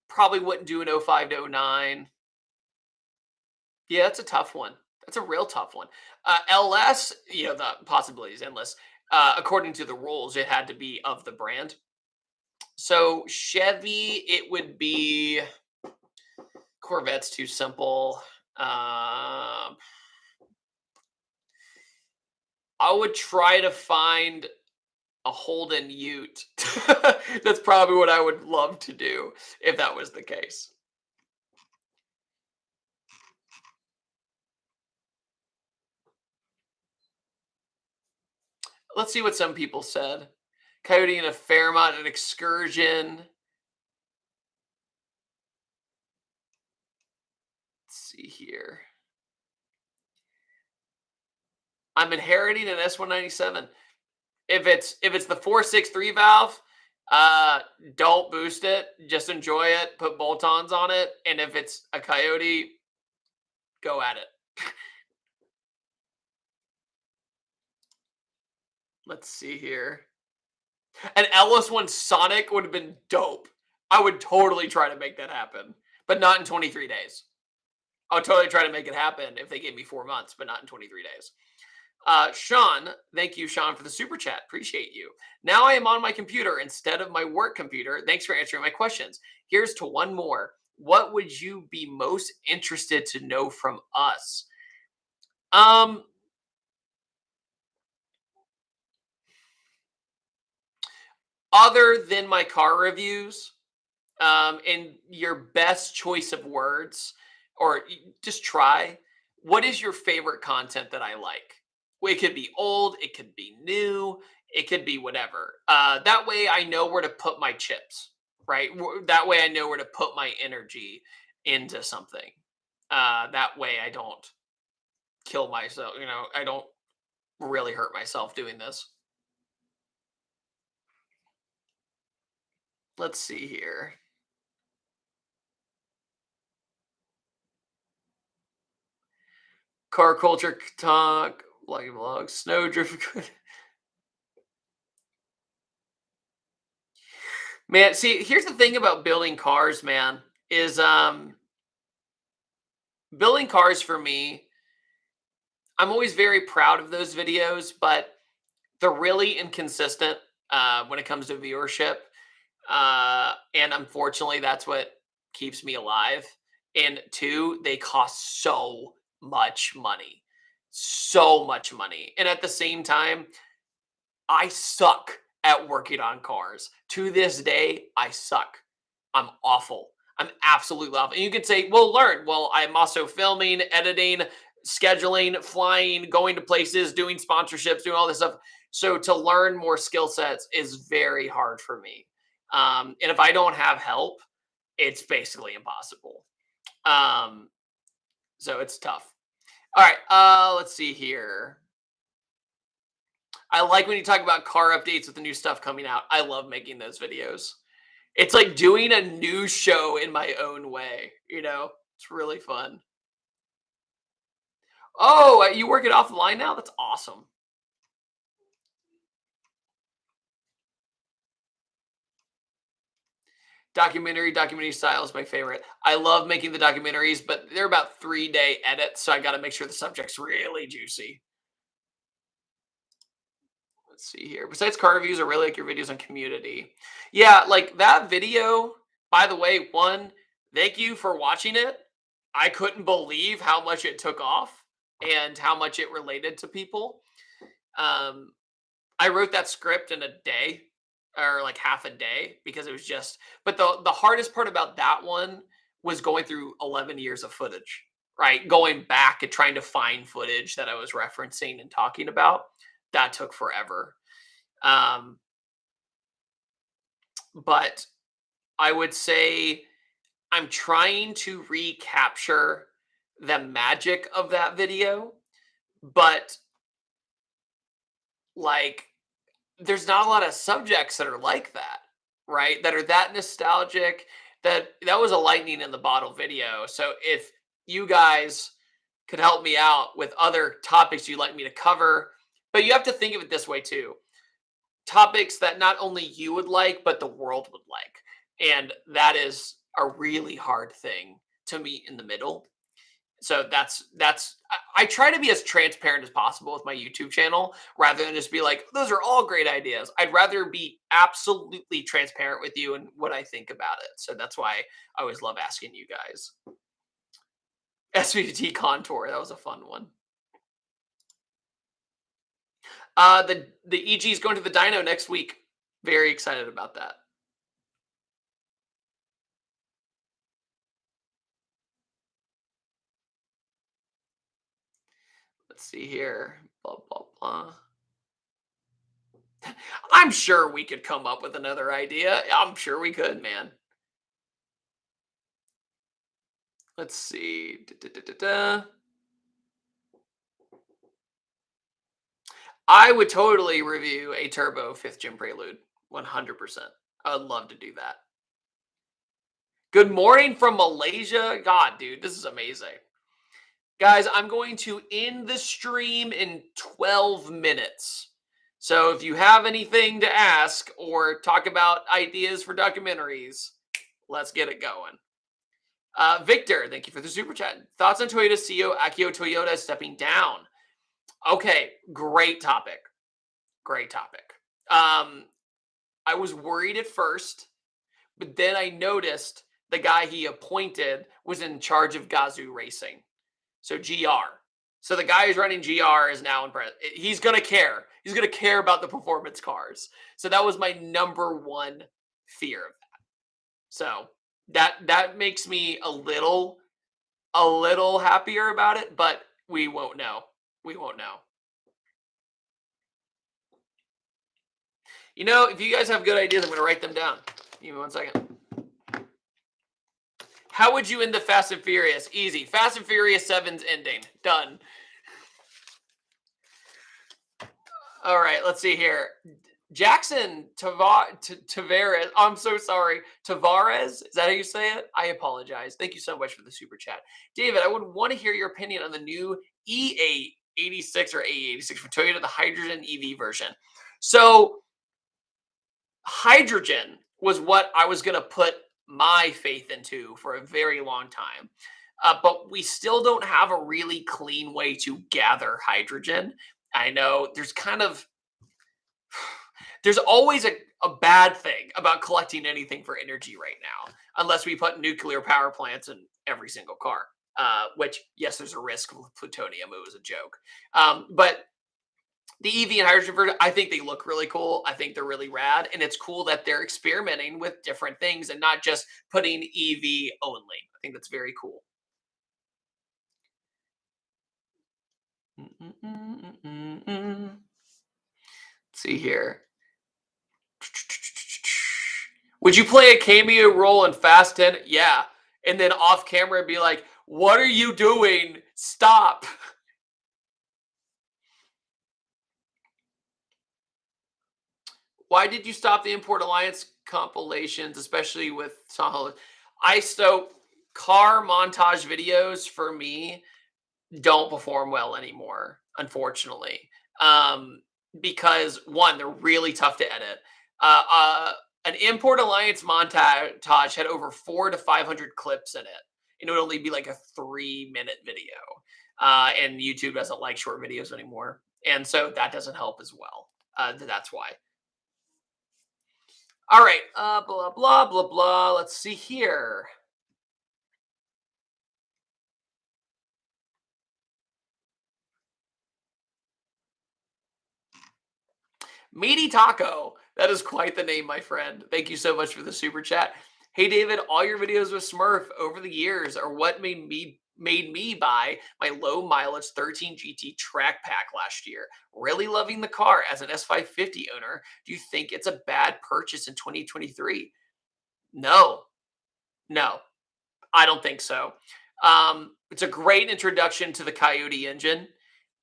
S1: Probably wouldn't do an 05 to 09. Yeah, that's a tough one. That's a real tough one. LS, the possibilities endless. According to the rules, it had to be of the brand. So Chevy, it would be Corvette's too simple. I would try to find a Holden Ute. That's probably what I would love to do if that was the case. Let's see what some people said. Coyote and a Fairmont, an Excursion. Let's see here. I'm inheriting an S197. If it's the 463 valve, don't boost it. Just enjoy it. Put bolt-ons on it. And if it's a Coyote, go at it. Let's see here. An LS1 Sonic would have been dope. I would totally try to make that happen, but not in 23 days. I would totally try to make it happen if they gave me 4 months, but not in 23 days. Sean, thank you, Sean, for the super chat. Appreciate you. Now I am on my computer instead of my work computer. Thanks for answering my questions. Here's to one more. What would you be most interested to know from us? Other than my car reviews, and your best choice of words, or just try, what is your favorite content that I like? It could be old, it could be new, it could be whatever. That way I know where to put my chips. right? That way I know where to put my energy into something. That way I don't kill myself. I don't really hurt myself doing this. Let's see here. Car culture talk, vlog, snow drift. Man, see, here's the thing about building cars, man, is building cars for me, I'm always very proud of those videos, but they're really inconsistent when it comes to viewership. And unfortunately, that's what keeps me alive. And two, they cost so much money. So much money. And at the same time, I suck at working on cars. To this day, I suck. I'm awful. I'm absolutely awful. And you could say, well, learn. Well, I'm also filming, editing, scheduling, flying, going to places, doing sponsorships, doing all this stuff. So to learn more skill sets is very hard for me. And if I don't have help, it's basically impossible. Um, so it's tough. All right. Let's see here. I like when you talk about car updates with the new stuff coming out. I love making those videos. It's like doing a news show in my own way, It's really fun. Oh, you work it offline now? That's awesome. Documentary style is my favorite. I love making the documentaries, but they're about 3-day edits, so I got to make sure the subject's really juicy. Let's see here. Besides car reviews, I really like your videos on community. Yeah, like that video, by the way, thank you for watching it. I couldn't believe how much it took off and how much it related to people. I wrote that script in a day or like half a day because it was just, but the hardest part about that one was going through 11 years of footage, right? Going back and trying to find footage that I was referencing and talking about. That took forever. Um, but I would say I'm trying to recapture the magic of that video, but like there's not a lot of subjects that are like that, right? That are that nostalgic. That was a lightning in the bottle video. So if you guys could help me out with other topics you'd like me to cover, but you have to think of it this way too. Topics that not only you would like, but the world would like. And that is a really hard thing to meet in the middle. So I try to be as transparent as possible with my YouTube channel rather than just be like, those are all great ideas. I'd rather be absolutely transparent with you and what I think about it. So that's why I always love asking you guys. SVT Contour, that was a fun one. The EG is going to the dyno next week. Very excited about that. Let's see here. Blah, blah, blah. I'm sure we could come up with another idea. I'm sure we could, man. Let's see. I would totally review a turbo 5th Gen Prelude. 100%. I would love to do that. Good morning from Malaysia. God, dude, this is amazing. Guys, I'm going to end the stream in 12 minutes. So if you have anything to ask or talk about ideas for documentaries, let's get it going. Victor, thank you for the super chat. Thoughts on Toyota CEO Akio Toyoda stepping down? Okay, great topic. Great topic. I was worried at first, but then I noticed the guy he appointed was in charge of Gazoo Racing. So GR. So the guy who's running GR is now in president. He's going to care. He's going to care about the performance cars. So that was my number one fear of that. So that makes me a little happier about it, but we won't know. We won't know. If you guys have good ideas, I'm going to write them down. Give me 1 second. How would you end the Fast and Furious? Easy. Fast and Furious 7's ending. Done. All right, let's see here. Jackson Tavares. I'm so sorry. Tavares. Is that how you say it? I apologize. Thank you so much for the super chat. David, I would want to hear your opinion on the new E86 or A86 from Toyota, the hydrogen EV version. So, hydrogen was what I was going to put my faith into for a very long time. But we still don't have a really clean way to gather hydrogen. I know there's always a bad thing about collecting anything for energy right now, unless we put nuclear power plants in every single car. Which, yes, there's a risk with plutonium. It was a joke. But the EV and hydrogen version, I think they look really cool. I think they're really rad. And it's cool that they're experimenting with different things and not just putting EV only. I think that's very cool. Let's see here. Would you play a cameo role in Fast 10? Yeah. And then off camera be like, what are you doing? Stop. Why did you stop the Import Alliance compilations, especially with Tahoe? Car montage videos for me don't perform well anymore, unfortunately. Because one, they're really tough to edit. An Import Alliance montage had over 400 to 500 clips in it. And it would only be like a 3-minute video. And YouTube doesn't like short videos anymore. And so that doesn't help as well. That's why. All right. Blah, blah, blah, blah. Let's see here. Meaty Taco. That is quite the name, my friend. Thank you so much for the super chat. Hey, David, all your videos with Smurf over the years are what made me buy my low mileage 13 GT track pack last year. Really loving the car as an S550 owner. Do you think it's a bad purchase in 2023? No, I don't think so. It's a great introduction to the Coyote engine.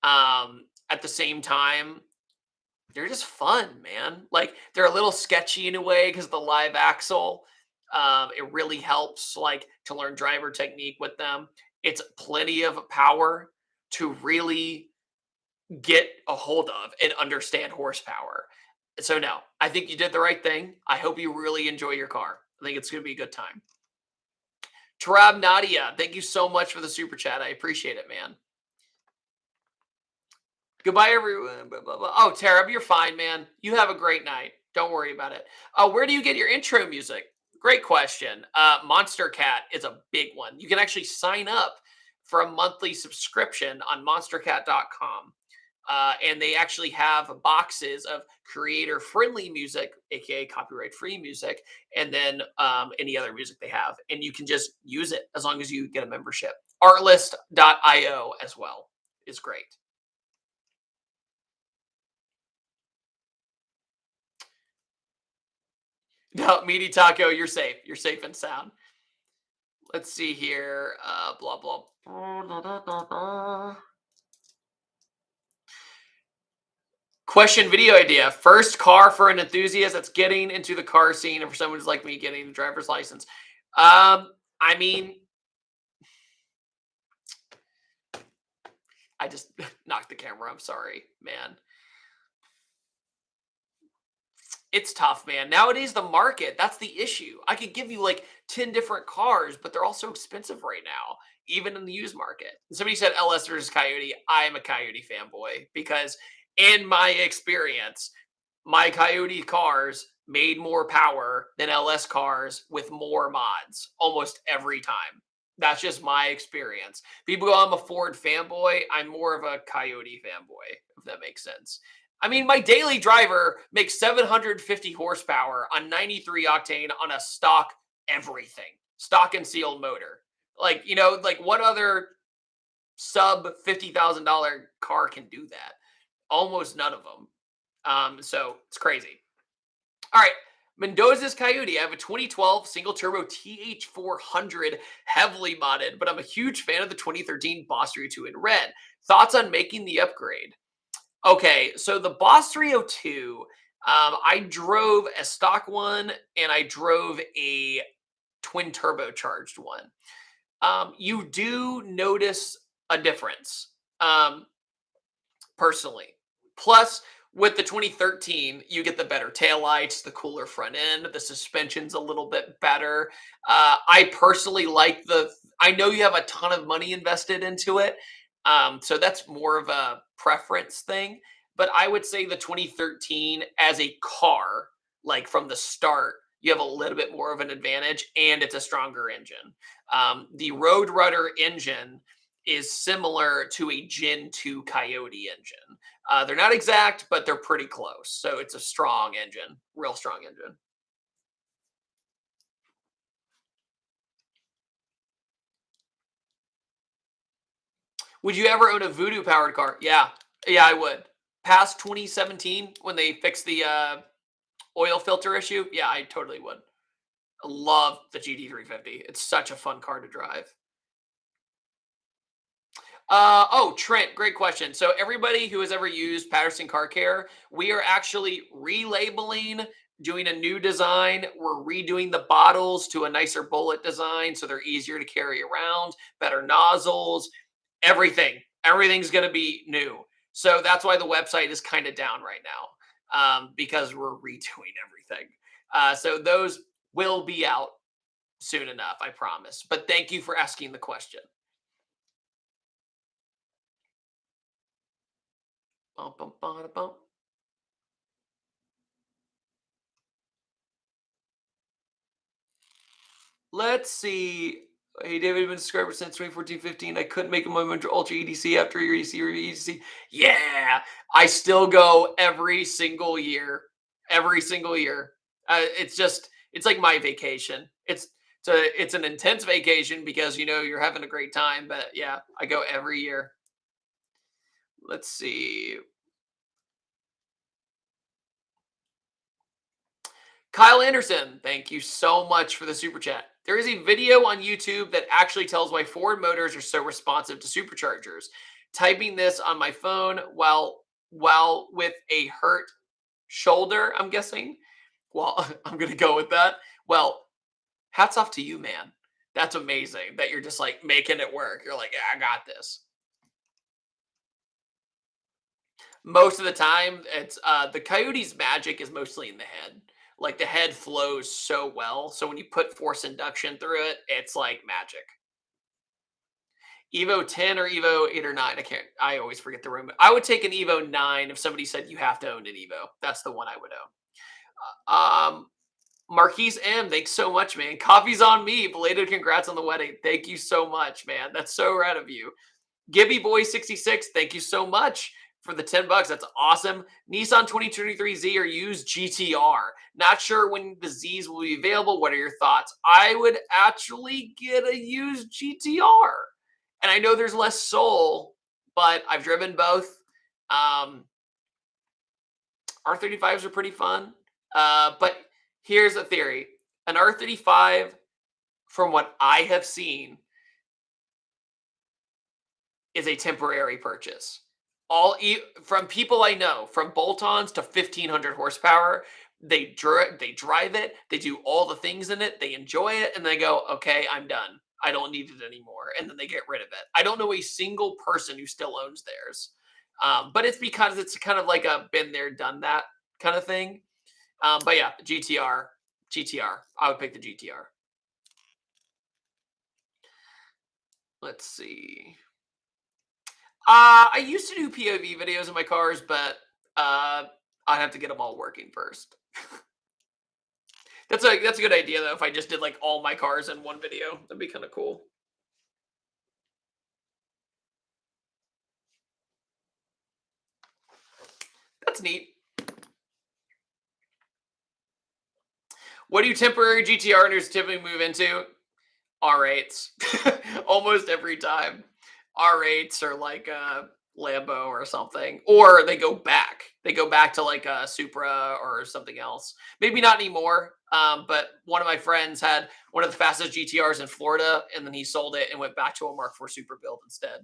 S1: At the same time, they're just fun, man. Like, they're a little sketchy in a way because the live axle. It really helps, like, to learn driver technique with them. It's plenty of power to really get a hold of and understand horsepower. So no, I think you did the right thing. I hope you really enjoy your car. I think it's going to be a good time. Tarab Nadia, thank you so much for the super chat. I appreciate it, man. Goodbye, everyone. Blah, blah, blah. Oh, Tarab, you're fine, man. You have a great night. Don't worry about it. Where do you get your intro music? Great question. Monster Cat is a big one. You can actually sign up for a monthly subscription on monstercat.com. And they actually have boxes of creator-friendly music, aka copyright-free music, and then any other music they have. And you can just use it as long as you get a membership. Artlist.io as well is great. No, Meaty Taco, you're safe. You're safe and sound. Let's see here. Blah, blah. Question video idea. First car for an enthusiast that's getting into the car scene, and for someone who's like me getting a driver's license. I mean, I just knocked the camera. I'm sorry, man. It's tough, man. Nowadays, the market, that's the issue. I could give you like 10 different cars, but they're all so expensive right now, even in the used market. Somebody said LS versus Coyote. I am a Coyote fanboy because, in my experience, my Coyote cars made more power than LS cars with more mods almost every time. That's just my experience. People go, I'm a Ford fanboy. I'm more of a Coyote fanboy, if that makes sense. I mean, my daily driver makes 750 horsepower on 93 octane on a stock everything, stock and sealed motor. Like, like what other sub $50,000 car can do that? Almost none of them. So it's crazy. All right. Mendoza's Coyote. I have a 2012 single turbo TH400 heavily modded, but I'm a huge fan of the 2013 Boss 302 in red. Thoughts on making the upgrade? Okay, so the Boss 302, I drove a stock one and I drove a twin turbocharged one. You do notice a difference. Personally. Plus, with the 2013, you get the better taillights, the cooler front end, the suspension's a little bit better. I personally like I know you have a ton of money invested into it, so that's more of a preference thing. But I would say the 2013 as a car, like from the start, you have a little bit more of an advantage, and it's a stronger engine. The Roadrunner engine is similar to a Gen 2 Coyote engine. They're not exact, but they're pretty close. So it's a strong engine, real strong engine. Would you ever own a Voodoo powered car? Yeah, yeah, I would. Past 2017, when they fixed the oil filter issue, yeah, I totally would. I love the GT350. It's such a fun car to drive. Oh, Trent, great question. So everybody who has ever used Patterson Car Care, we are actually relabeling, doing a new design. We're redoing the bottles to a nicer bullet design so they're easier to carry around, better nozzles, everything. Everything's going to be new. So that's why the website is kind of down right now, because we're redoing everything. So those will be out soon enough, I promise. But thank you for asking the question. Bum, bum, bum, bum. Let's see. Hey, David, I've been a subscriber since 2014-15. I couldn't make a moment to Ultra EDC after your EDC review. EDC. Yeah, I still go every single year. Every single year. It's like my vacation. It's an intense vacation because you're having a great time. But yeah, I go every year. Let's see. Kyle Anderson, thank you so much for the super chat. There is a video on YouTube that actually tells why Ford motors are so responsive to superchargers. Typing this on my phone while with a hurt shoulder, I'm guessing. Well, I'm gonna go with that. Well, hats off to you, man. That's amazing that you're just like making it work. You're like, yeah, I got this. Most of the time, it's the Coyote's magic is mostly in the head. Like the head flows so well, so when you put force induction through it, it's like magic. Evo 10 or Evo 8 or 9. I can't. I always forget the room. I would take an Evo 9 if somebody said you have to own an Evo. That's the one I would own. Marquise M, thanks so much, man. Coffee's on me. Belated congrats on the wedding. Thank you so much, man. That's so rad of you. Gibby Boy 66, thank you so much for the 10 bucks. That's awesome. Nissan 2023Z or used GTR. Not sure when the Z's will be available. What are your thoughts? I would actually get a used GTR. And I know there's less soul, but I've driven both. R35s are pretty fun. But here's a theory. An R35, from what I have seen, is a temporary purchase. From people I know, from bolt-ons to 1500 horsepower, they drive it, they do all the things in it, they enjoy it, and they go, okay, I'm done. I don't need it anymore. And then they get rid of it. I don't know a single person who still owns theirs. But it's because it's kind of like a been there, done that kind of thing. But yeah, GTR. I would pick the GTR. Let's see. I used to do POV videos in my cars, but I'd have to get them all working first. That's a good idea though. If I just did like all my cars in one video, that'd be kind of cool. That's neat. What do you temporary GTR owners typically move into? R8s. Almost every time. R8s are like Lambo or something, or they go back. They go back to like a Supra or something else. Maybe not anymore. But one of my friends had one of the fastest GTRs in Florida, and then he sold it and went back to a Mark IV Super build instead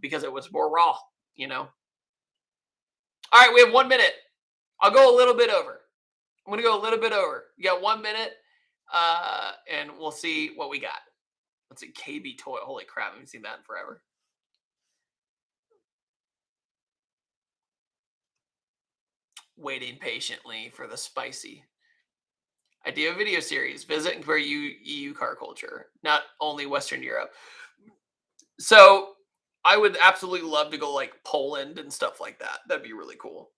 S1: because it was more raw. You know. All right, we have 1 minute. I'll go a little bit over. I'm gonna go a little bit over. You got 1 minute, and we'll see what we got. Let's see, KB toy. Holy crap, I haven't seen that in forever. Waiting patiently for the spicy. Idea video series. Visit and compare EU car culture, not only Western Europe. So I would absolutely love to go like Poland and stuff like that. That'd be really cool.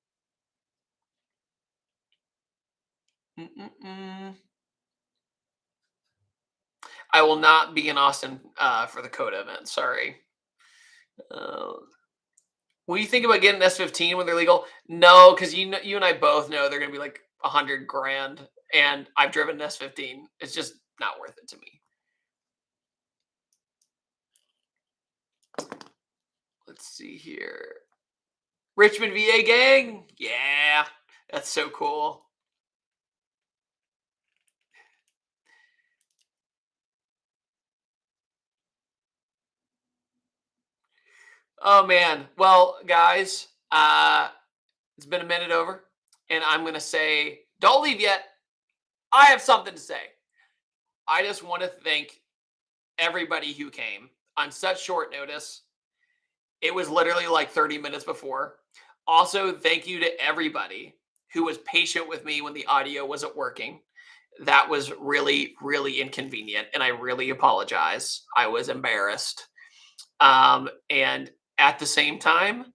S1: Mm-mm-mm. I will not be in Austin for the Coda event. Sorry. Uh, What do you think about getting an S15 when they're legal? No, because you and I both know they're gonna be like 100 grand, and I've driven an S15. It's just not worth it to me. Let's see here. Richmond VA gang, yeah, that's so cool. Oh man, well guys, it's been a minute over, and I'm gonna say, don't leave yet. I have something to say. I just want to thank everybody who came on such short notice. It was literally like 30 minutes before. Also, thank you to everybody who was patient with me when the audio wasn't working. That was really, really inconvenient. And I really apologize. I was embarrassed. And at the same time,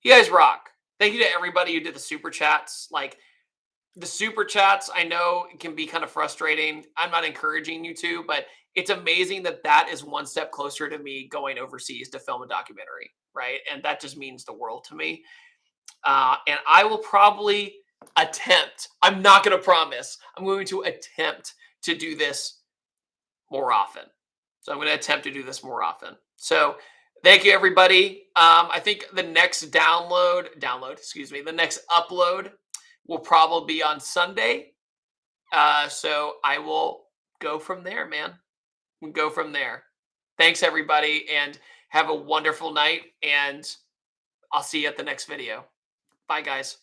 S1: you guys rock. Thank you to everybody who did the super chats. Like the super chats, I know it can be kind of frustrating. I'm not encouraging you to, but it's amazing that that is one step closer to me going overseas to film a documentary, right? And that just means the world to me. And I will probably attempt, I'm not going to promise, I'm going to attempt to do this more often. So I'm going to attempt to do this more often. So thank you, everybody. I think the next the next upload will probably be on Sunday. So I will go from there, man. We'll go from there. Thanks, everybody, and have a wonderful night. And I'll see you at the next video. Bye, guys.